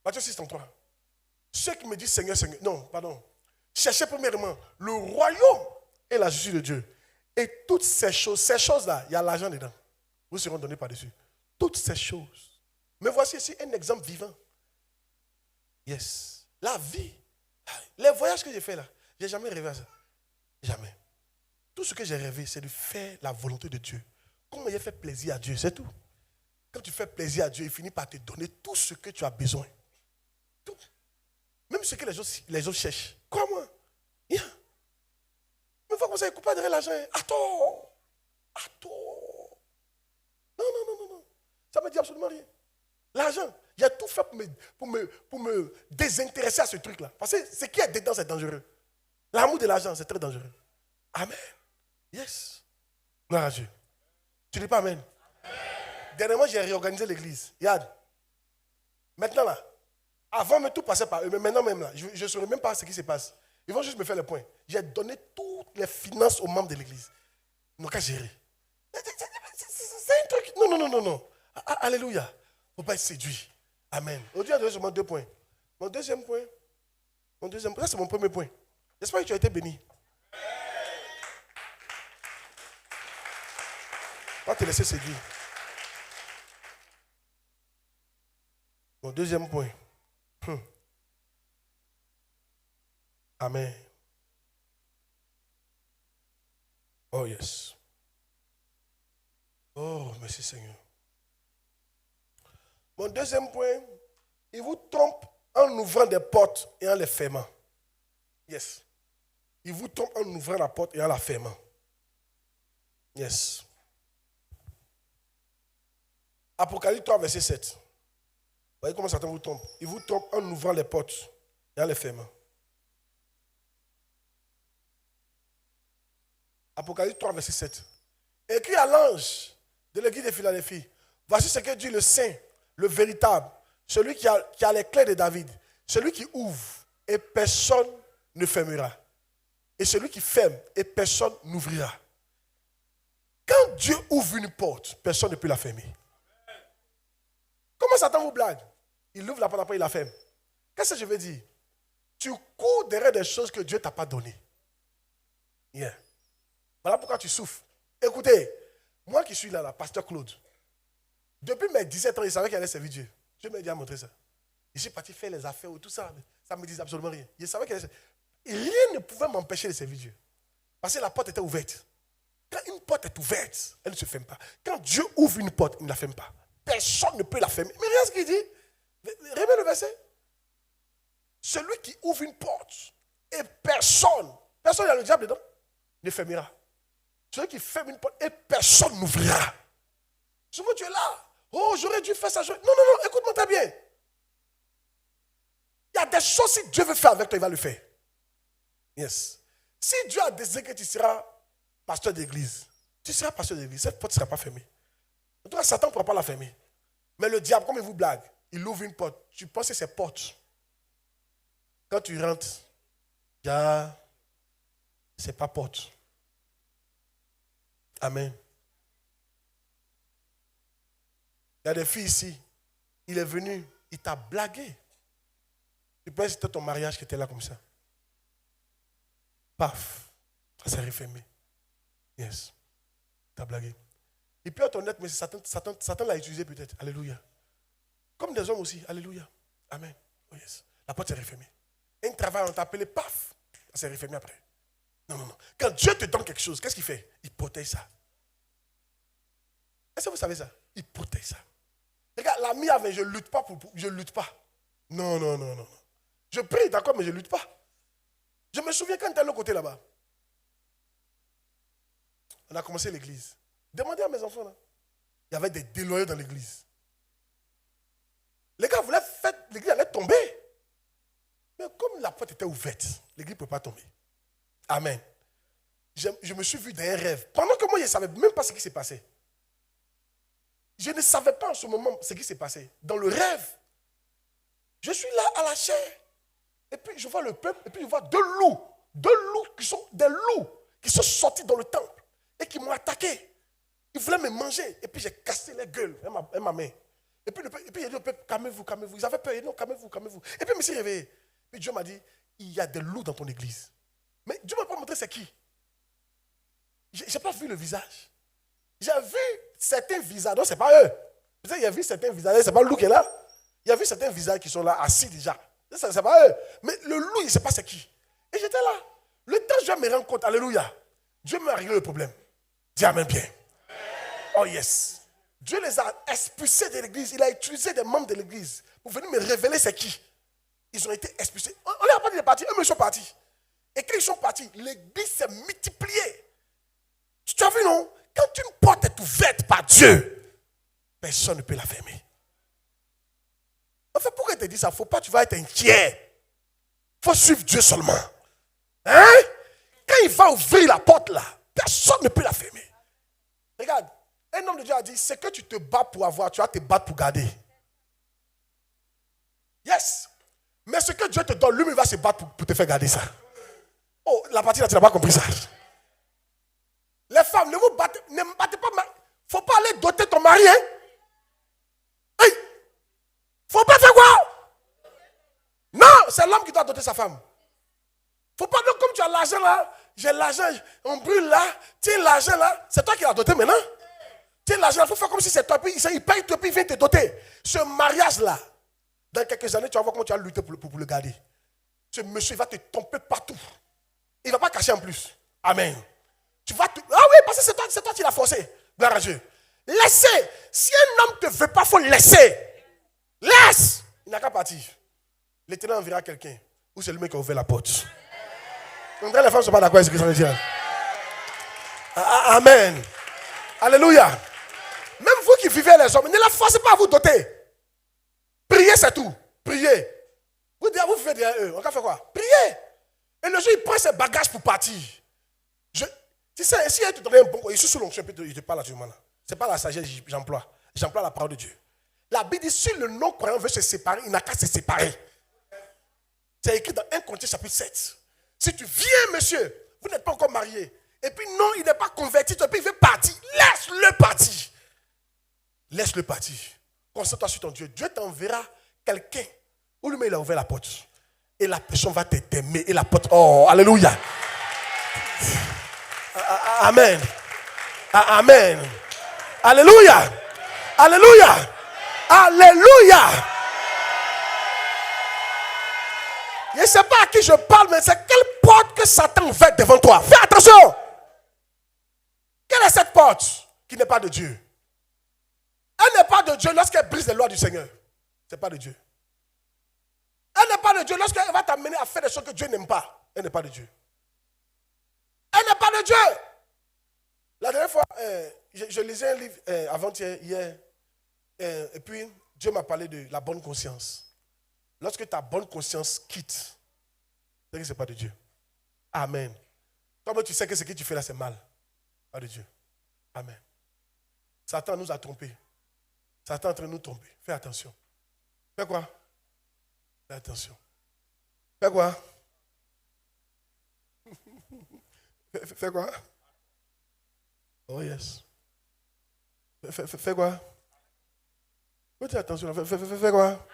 Matthieu 6, 33. Ceux qui me disent Seigneur, Seigneur. Non, pardon. Cherchez premièrement le royaume et la justice de Dieu. Et toutes ces choses-là, il y a l'argent dedans. Vous seront donnés par-dessus. Toutes ces choses. Mais voici ici un exemple vivant. Yes. La vie. Les voyages que j'ai fait là, je n'ai jamais rêvé à ça. Jamais. Tout ce que j'ai rêvé, c'est de faire la volonté de Dieu. Comment il fait plaisir à Dieu, c'est tout. Quand tu fais plaisir à Dieu, il finit par te donner tout ce que tu as besoin. Tout. Même ce que les autres cherchent. Comment? Yeah. Mais il faut commencer à couper de l'argent. Attends. Non. Ça ne me dit absolument rien. L'argent, il y a tout fait pour me désintéresser à ce truc-là. Parce que ce qui est dedans, c'est dangereux. L'amour de l'argent, c'est très dangereux. Amen. Yes. Gloire à Dieu. Tu dis pas amen? Dernièrement, j'ai réorganisé l'église. Regarde. Maintenant là, avant, mais tout passait par eux. Mais maintenant même là, je ne saurais même pas ce qui se passe. Ils vont juste me faire le point. J'ai donné toutes les finances aux membres de l'église. Ils n'ont qu'à gérer. C'est un truc. Non. Alléluia. Il ne faut pas être séduit. Amen. Aujourd'hui, il y a donné seulement 2 points. Mon deuxième point, ça c'est mon premier point. J'espère que tu as été béni. Va te laisser séduire. Mon deuxième point. Amen. Oh yes. Oh, merci Seigneur. Mon deuxième point, il vous trompe en ouvrant des portes et en les fermant. Yes. Il vous trompe en ouvrant la porte et en la fermant. Yes. Apocalypse 3, verset 7. Vous voyez comment Satan vous trompe. Il vous trompe en ouvrant les portes et en les fermant. Apocalypse 3, verset 7. Écrit à l'ange de l'église de Philadelphie. Voici ce que dit le saint, le véritable, celui qui a les clés de David, celui qui ouvre et personne ne fermera. Et celui qui ferme et personne n'ouvrira. Quand Dieu ouvre une porte, personne ne peut la fermer. Comment Satan vous blague? Il ouvre la porte, après il la ferme. Qu'est-ce que je veux dire? Tu cours derrière des choses que Dieu ne t'a pas données. Yeah. Voilà pourquoi tu souffres. Écoutez, moi qui suis là, pasteur Claude, depuis mes 17 ans, il savait qu'il allait servir Dieu. Dieu m'a déjà montré ça. Je suis parti faire les affaires ou tout ça. Ça ne me disait absolument rien. Il savait qu'il allait servir. Rien ne pouvait m'empêcher de servir Dieu. Parce que la porte était ouverte. Quand une porte est ouverte, elle ne se ferme pas. Quand Dieu ouvre une porte, il ne la ferme pas. Personne ne peut la fermer. Mais regarde ce qu'il dit. Remets le verset. Celui qui ouvre une porte et personne, il y a le diable dedans, ne fermera. Celui qui ferme une porte et personne n'ouvrira. Souvent tu es là. Oh, j'aurais dû faire ça. Non, écoute-moi très bien. Il y a des choses, si Dieu veut faire avec toi, il va le faire. Yes. Si Dieu a décidé que tu seras pasteur d'église, tu seras pasteur d'église, cette porte ne sera pas fermée. En tout cas, Satan ne pourra pas la fermer. Mais le diable, comme il vous blague, il ouvre une porte. Tu penses que c'est porte. Quand tu rentres, c'est pas porte. Amen. Il y a des filles ici. Il est venu, il t'a blagué. Tu penses que c'était ton mariage qui était là comme ça. Paf, ça s'est refermé. Yes. Il t'a blagué. Et puis être honnête, mais Satan l'a utilisé peut-être. Alléluia. Comme des hommes aussi. Alléluia. Amen. Oh yes. La porte s'est refermée. Un travail, on t'a appelé, paf, ça s'est refermé après. Non. Quand Dieu te donne quelque chose, qu'est-ce qu'il fait? Il protège ça. Est-ce que vous savez ça? Il protège ça. Regarde, l'ami avait, je ne lutte pas je ne lutte pas. Non. Je prie, d'accord, mais je ne lutte pas. Je me souviens quand j'étais à l'autre côté là-bas. On a commencé l'église. Demandez à mes enfants là. Il y avait des déloyaux dans l'église. Les gars voulaient faire, l'église allait tomber. Mais comme la porte était ouverte, l'église ne peut pas tomber. Amen. Je me suis vu dans un rêve. Pendant que moi, je ne savais même pas ce qui s'est passé. Je ne savais pas en ce moment ce qui s'est passé. Dans le rêve, je suis là à la chair. Et puis je vois le peuple, et puis je vois deux loups qui sont sortis dans le temple et qui m'ont attaqué. Ils voulaient me manger. Et puis j'ai cassé les gueules et ma main. Et puis il a dit au peuple, calmez-vous. Ils avaient peur. Non, calmez-vous. Et puis je me suis réveillé. Puis Dieu m'a dit, il y a des loups dans ton église. Mais Dieu ne m'a pas montré c'est qui. Je n'ai pas vu le visage. J'ai vu certains visages. Non, ce n'est pas eux. Peut-être qu'il y a vu certains visages. Ce n'est pas le loup qui est là. Il y a vu certains visages qui sont là, assis déjà. Ce n'est pas eux. Mais le loup, il ne sait pas c'est qui. Et j'étais là. Le temps que je me rends compte, alléluia, Dieu m'a réglé le problème. Dis amen bien. Oh yes. Dieu les a expulsés de l'église. Il a utilisé des membres de l'église pour venir me révéler c'est qui. Ils ont été expulsés. On leur a pas dit de partir. Eux, ils sont partis. Et quand ils sont partis, l'église s'est multipliée. Tu as vu, non? Quand une porte est ouverte par Dieu, personne ne peut la fermer. En fait, pourquoi il te dit ça? Il ne faut pas, tu vas être inquiet. Il faut suivre Dieu seulement. Hein? Quand il va ouvrir la porte là, personne ne peut la fermer. Regarde, un homme de Dieu a dit, ce que tu te bats pour avoir, tu vas te battre pour garder. Yes. Mais ce que Dieu te donne, lui, il va se battre pour te faire garder ça. Oh, la partie là, tu n'as pas compris ça. Les femmes, ne me battez pas. Il ne faut pas aller doter ton mari. Hein? Il ne faut pas faire quoi? Non, c'est l'homme qui doit doter sa femme. Il ne faut pas dire comme tu as l'argent là, j'ai l'argent, on brûle là, tiens l'argent là, c'est toi qui l'as doté maintenant. Tiens, l'argent, il faut faire comme si c'est toi. Puis il paye toi, puis il vient te doter. Ce mariage-là, dans quelques années, tu vas voir comment tu vas lutter pour le garder. Ce monsieur, il va te tromper partout. Il ne va pas cacher en plus. Amen. Tu vas te... Ah oui, parce que c'est toi qui l'as forcé. Gloire à Dieu. Laissez. Si un homme ne te veut pas, il faut laisser. Laisse. Il n'a qu'à partir. L'Éternel enverra quelqu'un. Ou c'est lui qui a ouvert la porte. Les femmes ne sont pas d'accord avec ce que ça veut dire. Amen. Alléluia. Même vous qui vivez les hommes, ne la forcez pas à vous doter. Priez, c'est tout. Priez. Vous vivez derrière eux. On va faire quoi? Priez. Et le jour, il prend ses bagages pour partir. Tu sais, si il te donne un bon... Je suis sous l'onction, il te parle à ce moment-là. Ce n'est pas la sagesse que j'emploie. J'emploie la parole de Dieu. La Bible dit, si le non-croyant veut se séparer, il n'a qu'à se séparer. C'est écrit dans 1 Corinthiens chapitre 7. Si tu viens, monsieur, vous n'êtes pas encore marié, et puis non, il n'est pas converti, et puis il veut partir, laisse-le partir. Laisse-le partir. Concentre-toi sur ton Dieu. Dieu t'enverra quelqu'un. Où lui-même il a ouvert la porte. Et la personne va t'aimer. Et la porte, oh, alléluia. Amen. Amen. Alléluia. Alléluia. Alléluia. Je ne sais pas à qui je parle, mais c'est quelle porte que Satan ouvre devant toi. Fais attention. Quelle est cette porte qui n'est pas de Dieu? Elle n'est pas de Dieu lorsqu'elle brise les lois du Seigneur. Ce n'est pas de Dieu. Elle n'est pas de Dieu lorsqu'elle va t'amener à faire des choses que Dieu n'aime pas. Elle n'est pas de Dieu. Elle n'est pas de Dieu. La dernière fois, je lisais un livre avant-hier, hier, et puis Dieu m'a parlé de la bonne conscience. Lorsque ta bonne conscience quitte, c'est que ce n'est pas de Dieu. Amen. Toi, tu sais que ce que tu fais là, c'est mal. Pas de Dieu. Amen. Satan nous a trompés. Satan est en train de nous tromper. Fais attention. Fais quoi? Fais attention. Fais quoi? Fais quoi? Oh yes. Fais quoi? Fais attention. Fais quoi?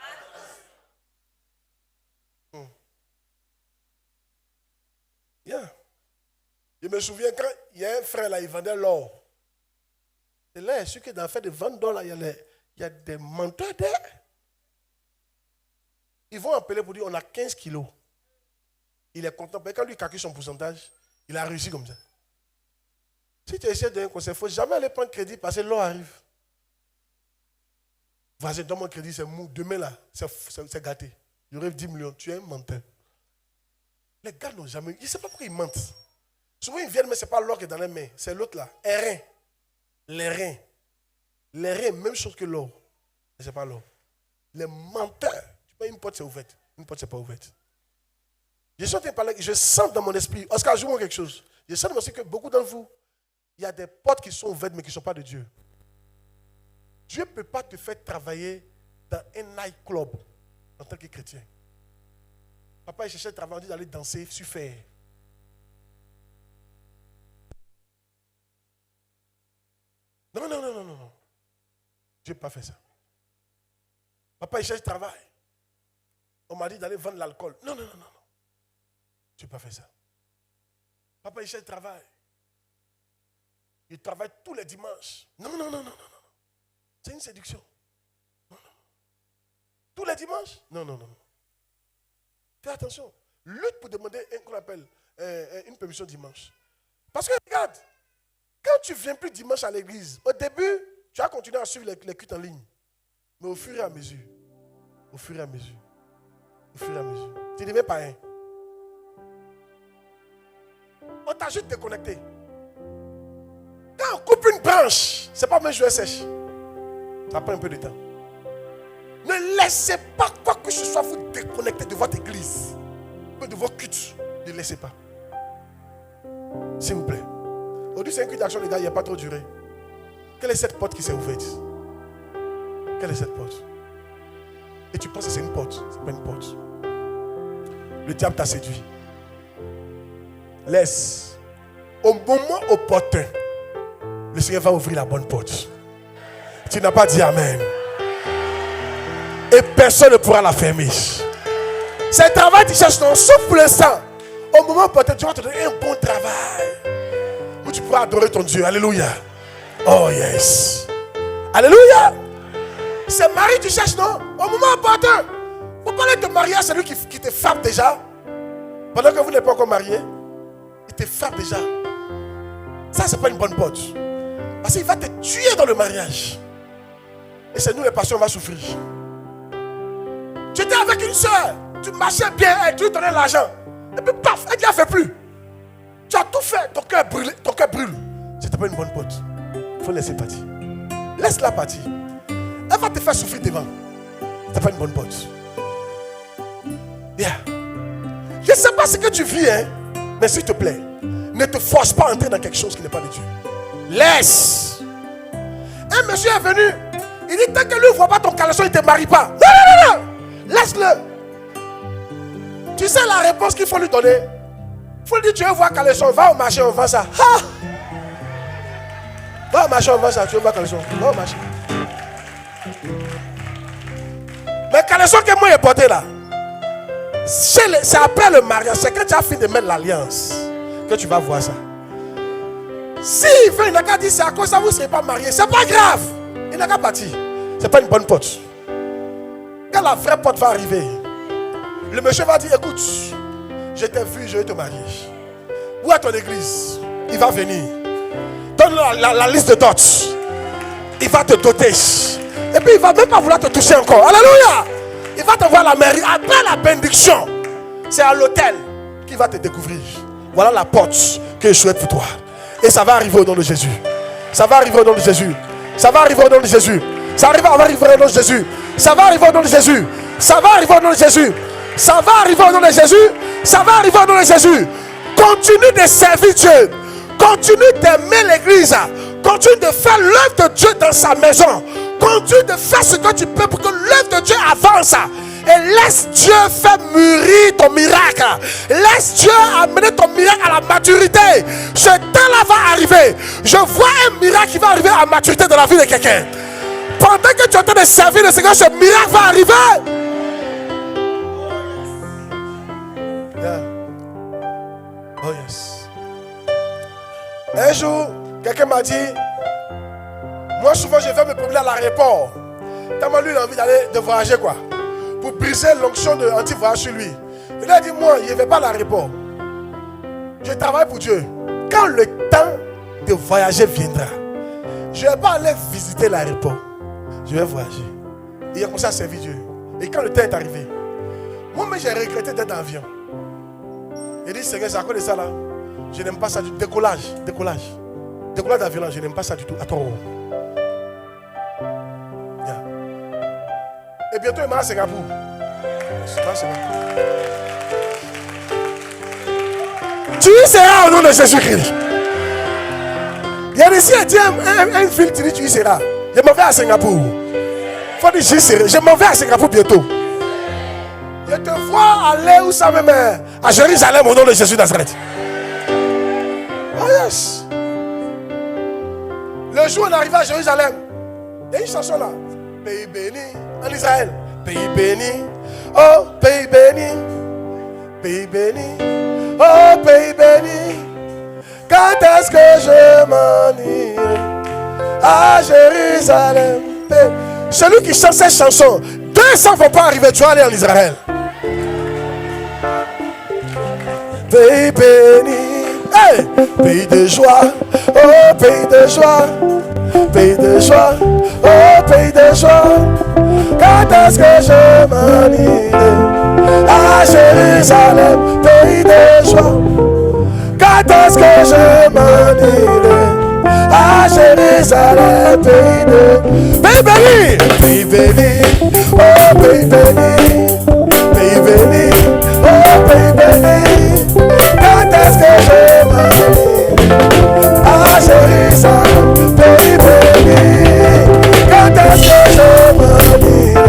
Yeah. Je me souviens quand il y a un frère là, il vendait l'or. Et là, celui qui est dans le fait de vendre d'or là, il y a des menteurs derrière. Ils vont appeler pour dire on a 15 kilos. Il est content. Quand lui calcule son pourcentage, il a réussi comme ça. Si tu essaies de donner un conseil, il ne faut jamais aller prendre crédit parce que l'or arrive. Vas-y, donne mon crédit, c'est mou. Demain là, c'est gâté. Il y aurait 10 millions. Tu es un menteur. Les gars n'ont jamais... Je ne sais pas pourquoi ils mentent. Souvent ils viennent, mais ce n'est pas l'or qui est dans les mains. C'est l'autre là. Les reins. Les reins. Les reins, même chose que l'or. Mais ce n'est pas l'or. Les menteurs. Tu peux une porte, c'est ouverte. Une porte, ce n'est pas ouverte. Je suis en train de parler, je sens dans mon esprit. Oscar, joue-moi quelque chose. Je sens dans mon esprit que beaucoup d'entre vous, il y a des portes qui sont ouvertes, mais qui ne sont pas de Dieu. Dieu ne peut pas te faire travailler dans un nightclub en tant que chrétien. Papa, il cherchait le travail, on dit d'aller danser sur fer. Non. Dieu n'a pas fait ça. Papa, il cherche le travail. On m'a dit d'aller vendre l'alcool. Non. Dieu n'a pas fait ça. Papa, il cherche le travail. Il travaille tous les dimanches. Non. C'est une séduction. Non. Tous les dimanches? Non. Fais attention. Lutte pour demander qu'on appelle une permission dimanche. Parce que regarde, quand tu ne viens plus dimanche à l'église, au début, tu vas continuer à suivre les cultes en ligne. Mais au fur et à mesure, tu deviens païen. On t'a juste déconnecté. Quand on coupe une branche, ce n'est pas même jouer sèche. Ça prend un peu de temps. Ne laissez pas quoi que ce soit vous déconnecter de votre église, de vos cultes. Ne laissez pas. S'il vous plaît. Aujourd'hui, c'est un culte d'action, les gars, il n'y a pas trop duré. Quelle est cette porte qui s'est ouverte? Quelle est cette porte? Et tu penses que c'est une porte. Ce n'est pas une porte. Le diable t'a séduit. Laisse. Au moment opportun, le Seigneur va ouvrir la bonne porte. Tu n'as pas dit Amen. Et personne ne pourra la fermer. C'est un travail que tu cherches, non, sauf pour l'instant. Au moment opportun, tu vas te donner un bon travail où tu pourras adorer ton Dieu. Alléluia. Oh yes. Alléluia. C'est mari tu cherches, non? Au moment opportun. Vous parlez de mariage, c'est lui qui te frappe déjà. Pendant que vous n'êtes pas encore marié, il te frappe déjà. Ça, c'est pas une bonne pote. Parce qu'il va te tuer dans le mariage. Et c'est nous les pasteurs, on va souffrir. Tu étais avec une soeur, tu marchais bien, et tu lui donnais l'argent. Et puis paf, elle ne l'a fait plus. Tu as tout fait, ton cœur brûle. C'était pas une bonne pote. Il faut laisser partir. Laisse-la partir. Elle va te faire souffrir devant. C'était pas une bonne pote. Bien. Je ne sais pas ce que tu vis, hein, mais s'il te plaît, ne te force pas à entrer dans quelque chose qui n'est pas de Dieu. Laisse. Un monsieur est venu. Il dit, tant que lui ne voit pas ton caleçon, il ne te marie pas. Non. Laisse-le. Tu sais la réponse qu'il faut lui donner. Il faut lui dire, tu veux voir caleçon, va au marché, on vend ça. Ha! Va au marché, on vend ça. Tu veux voir caleçon, va au marché. Mais caleçon que moi j'ai porté là, c'est après le mariage, c'est quand tu as fini de mettre l'alliance que tu vas voir ça. S'il veut, il n'a qu'à dire c'est à cause de ça vous ne serez pas mariés. C'est pas grave. Il n'a qu'à partir. C'est pas une bonne pote. Quand la vraie pote va arriver, le monsieur va dire écoute, je t'ai vu, je vais te marier. Où est ton église? Il va venir. Donne la liste de dots. Il va te doter. Et puis il va même pas vouloir te toucher encore. Alléluia. Il va te voir à la mairie. Après la bénédiction, c'est à l'hôtel qu'il va te découvrir. Voilà la porte que je souhaite pour toi. Et ça va arriver au nom de Jésus. Ça va arriver au nom de Jésus. Ça va arriver au nom de Jésus. Ça va arriver au nom de Jésus. Ça va arriver au nom de Jésus. Ça va arriver au nom de Jésus. Ça va arriver au nom de Jésus. Ça va arriver au nom de Jésus. Continue de servir Dieu. Continue d'aimer l'église. Continue de faire l'œuvre de Dieu dans sa maison. Continue de faire ce que tu peux pour que l'œuvre de Dieu avance. Et laisse Dieu faire mûrir ton miracle. Laisse Dieu amener ton miracle à la maturité. Ce temps-là va arriver. Je vois un miracle qui va arriver à la maturité dans la vie de quelqu'un. Pendant que tu es en train de servir le Seigneur, ce miracle va arriver. Yeah. Oh yes. Un jour, quelqu'un m'a dit, moi souvent je vais me promener à l'aéroport. Tellement lui il a envie de voyager quoi. Pour briser l'onction de anti-voyage sur lui. Il a dit, moi, je ne vais pas à l'aéroport. Je travaille pour Dieu. Quand le temps de voyager viendra, je ne vais pas aller visiter l'aéroport. Je vais voyager. Il a commencé à servir Dieu. Et quand le temps est arrivé, moi-même j'ai regretté d'être dans l'avion. Il dit, Seigneur, c'est à cause de ça là. Je n'aime pas ça du tout. Décollage d'avion là, je n'aime pas ça du tout. Attends. Et bientôt il m'a à Singapour. Tu y seras au nom de Jésus-Christ. Il y a ici un film, tu dis tu y seras. Je m'en vais à Singapour. Faut dire j'y serai. Je m'en vais à Singapour bientôt. Je te vois aller où ça même à Jérusalem au nom de Jésus Nazareth. Oh yes. Le jour où on arrive à Jérusalem, il y a une chanson là. Pays béni en Israël. Pays béni. Oh pays béni. Pays béni. Oh pays béni. Quand est-ce que je m'en irai à Jérusalem? Celui qui chante cette chanson, 200 ne vont pas arriver, tu vas aller en Israël. Pays béni. Hey! Pays de joie. Oh pays de joie. Pays de joie. Oh pays de joie. Quand est-ce que je m'en irai à Jérusalem? Pays de joie. Quand est-ce que je m'en irai à Jérusalem? Pays béni. Pays béni. Oh pays béni. Pays béni. Oh pays béni. Quand est-ce que je m'en irai à Jérusalem? Pays béni. Quand est-ce que je m'en irai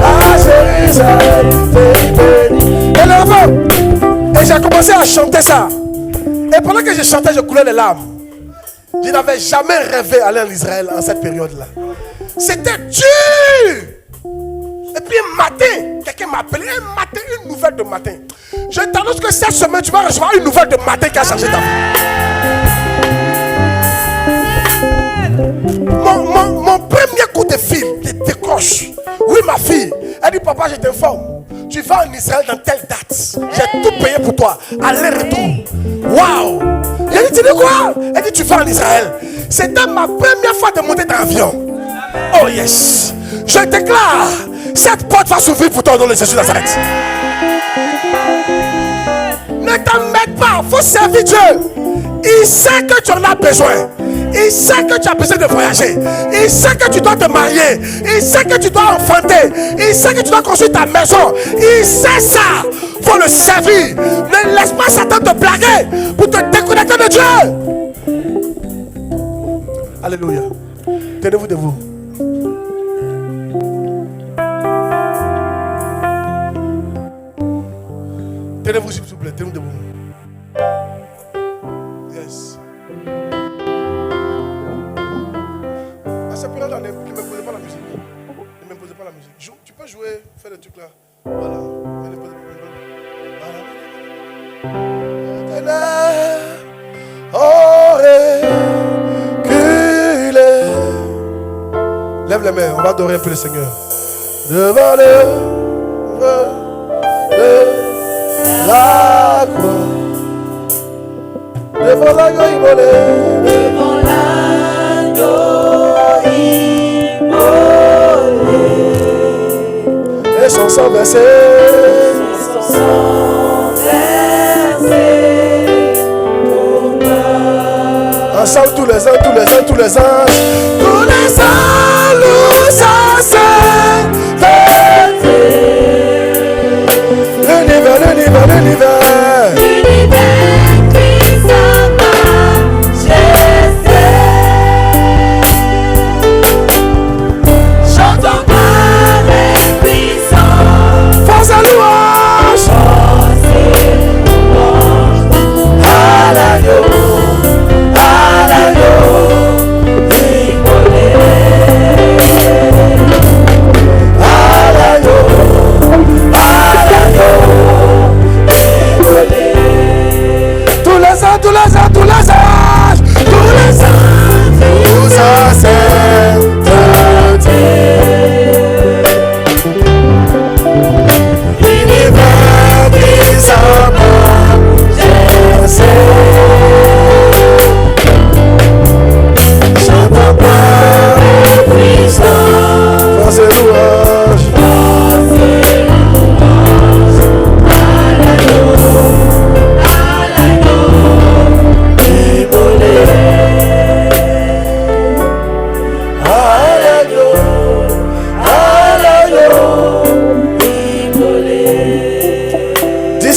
à Jérusalem? Pays béni. Et là-bas, et j'ai commencé à chanter ça. Et pendant que je chantais, je coulais les larmes. Je n'avais jamais rêvé d'aller en Israël en cette période-là. C'était dur. Et puis un matin, quelqu'un m'a appelé. Un matin, une nouvelle de matin. Je t'annonce que cette semaine, tu vas recevoir une nouvelle de matin qui a changé ta vie. Mon premier coup de fil décroche. Oui, ma fille. Elle dit, papa, je t'informe. Tu vas en Israël dans telle date. J'ai tout payé pour toi. Aller-retour. Waouh. Elle dit, tu dis quoi? Elle dit, tu vas en Israël. C'était ma première fois de monter dans l'avion. Oh yes. Je déclare, cette porte va s'ouvrir pour toi dans le Jésus de Nazareth. Ne t'embête pas, il faut servir Dieu. Il sait que tu en as besoin. Il sait que tu as besoin de voyager. Il sait que tu dois te marier. Il sait que tu dois enfanter. Il sait que tu dois construire ta maison. Il sait ça. Il faut le servir. Ne laisse pas Satan te blaguer pour te déconnecter de Dieu. Alléluia. Tenez-vous debout. Tenez-vous s'il vous plaît. Tenez-vous debout. Yes. C'est pour là, ne m'imposez pas la musique. Ne m'imposez pas la musique. Tu peux jouer, faire des trucs là. Voilà. Lève les mains, on va adorer un peu le Seigneur. Devant la croix. Devant l'agneau immolé. Devant l'agneau immolé. Et son sang versé. Son sang versé pour moi. Ensemble tous les anges, tous les anges, tous les anges. Tous les anges nous enseignent. L'univers.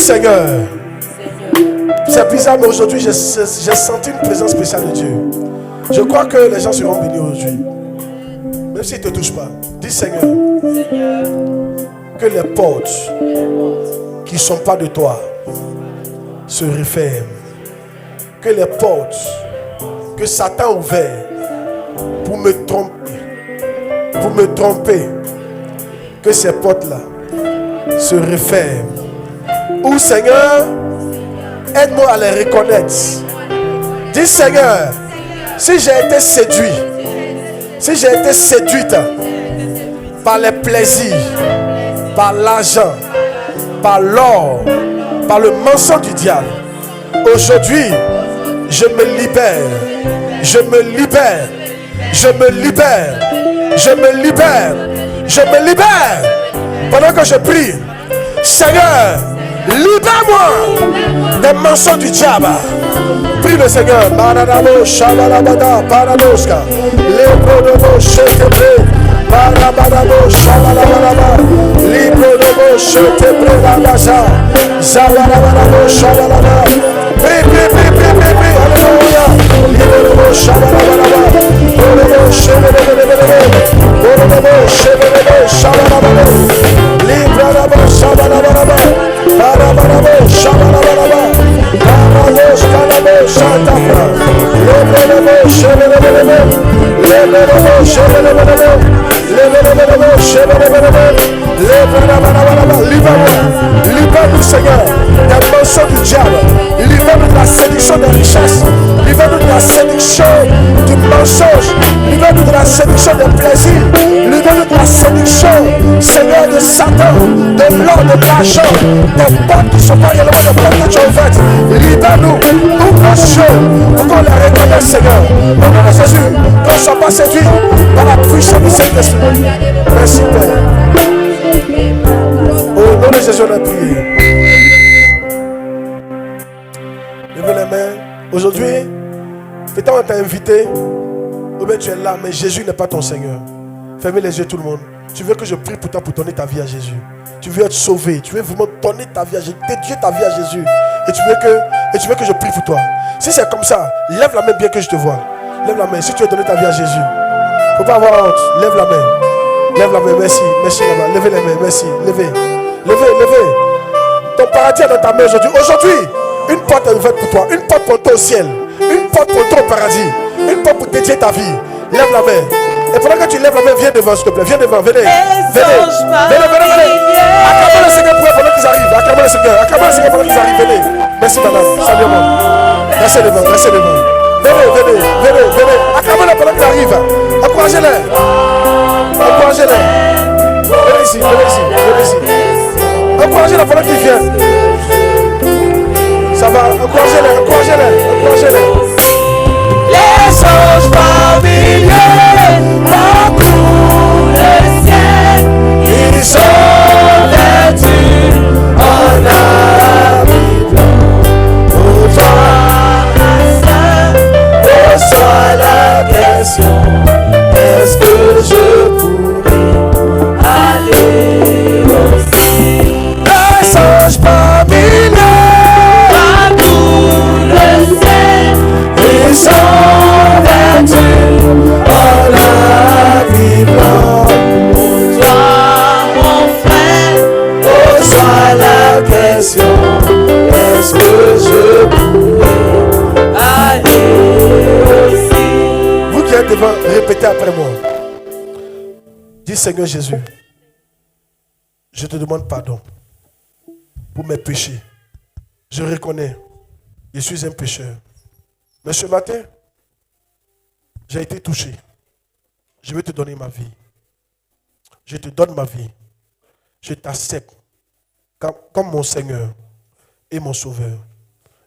Seigneur, c'est bizarre, mais aujourd'hui j'ai senti une présence spéciale de Dieu. Je crois que les gens seront bénis aujourd'hui. Même s'ils ne te touchent pas. Dis Seigneur, que les portes qui ne sont pas de toi se referment. Que les portes que Satan a ouvertes pour me tromper, que ces portes-là se referment. Ou Seigneur, aide-moi à les reconnaître. Dis Seigneur, si j'ai été séduite par les plaisirs, par l'argent, par l'or, par le mensonge du diable, aujourd'hui, je me libère. Pendant que je prie, Seigneur, libère-moi des mensonges du diable. Prie le Seigneur. Maradabo, Shabalabada, Paradoska. Lebrodobo, Shetebre. Marabadabo, Shabalabada. Librodobo, Shetebre, Lagaza. Zabalabadabo, Shabalabada. Prie. Alléluia. Librodobo, Shabalabada. Borodobo, Shetebre. Borodobo, Shetebre, Shabalabada. Librodobo, Shabalabada. Barabarabo, Shabalabalaba, Barabos, Calabos, Santafra, Lebelebo, Shebelebelebe, Lebelebo, Shebelebelebe, Lebelebo, Shebelebelebe, Lebelebelebe, libère-nous, Seigneur, des mensonges du diable, libère-nous de la séduction des richesses, libère-nous de la séduction du mensonge, libère-nous de la séduction des plaisirs. Libère-nous de la séduction, Seigneur, de Satan, de l'or, de l'argent, des portes qui ne sont pas réellement des portes que tu as ouvertes. Libère-nous, ouvre nos yeux pour qu'on les reconnaisse, Seigneur. Au nom de Jésus, qu'on ne soit pas séduit par la puissance du Saint-Esprit. Merci, Père. Au nom de Jésus, on a prié. Levez les mains. Aujourd'hui, peut-être on t'a invité, ou bien tu es là, mais Jésus n'est pas ton Seigneur. Fermez les yeux tout le monde. Tu veux que je prie pour toi pour donner ta vie à Jésus. Tu veux être sauvé. Tu veux vraiment donner ta vie à Jésus. Dédier ta vie à Jésus. Et tu veux que je prie pour toi. Si c'est comme ça, lève la main bien que je te vois. Lève la main. Si tu veux donner ta vie à Jésus, faut pas avoir honte. Lève la main. Lève la main. Merci. Merci là-bas. Levez les mains. Merci. Levez. Levez. Levez. Ton paradis est dans ta main aujourd'hui. Aujourd'hui, une porte est ouverte pour toi. Une porte pour toi au ciel. Une porte pour toi au paradis. Une porte pour dédier ta vie. Lève la main. Et pendant que tu lèves la main, viens devant, s'il te plaît. Viens devant, venez. Venez. Acclamez le Seigneur pendant qu'ils arrivent. Acclamez le Seigneur. Acclamez le Seigneur pendant qu'ils arrivent. Venez. Merci, madame. Salut-moi. Restez devant, restez devant. Venez. Acclamez-le pendant qu'ils arrivent. Encouragez-les. Encouragez-les. Venez ici. Encouragez-les pendant qu'ils viennent. Ça va. Encouragez-les. Les anges familiers parcourent le ciel. Ils sont vêtus en habits blancs. Pour toi, reçois la question. Est-ce que je pourrais aller aussi? Les anges familiers parcourent le ciel. Ils sont vêtus en habits blancs. Pour toi, mon frère, reçois la question. Est-ce que je pourrais aller aussi? Vous qui êtes devant, répétez après moi. Dis Seigneur Jésus, je te demande pardon pour mes péchés. Je reconnais, je suis un pécheur. Mais ce matin, j'ai été touché. Je vais te donner ma vie. Je te donne ma vie. Je t'accepte comme mon Seigneur et mon Sauveur.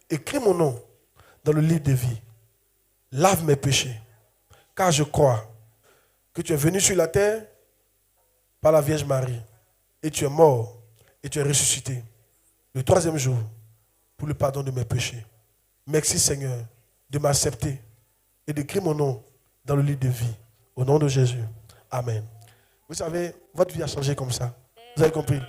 Écris mon nom dans le livre de vie. Lave mes péchés. Car je crois que tu es venu sur la terre par la Vierge Marie. Et tu es mort et tu es ressuscité le 3e jour pour le pardon de mes péchés. Merci Seigneur de m'accepter et d'écrire mon nom dans le livre de vie. Au nom de Jésus. Amen. Vous savez, votre vie a changé comme ça. Vous avez compris?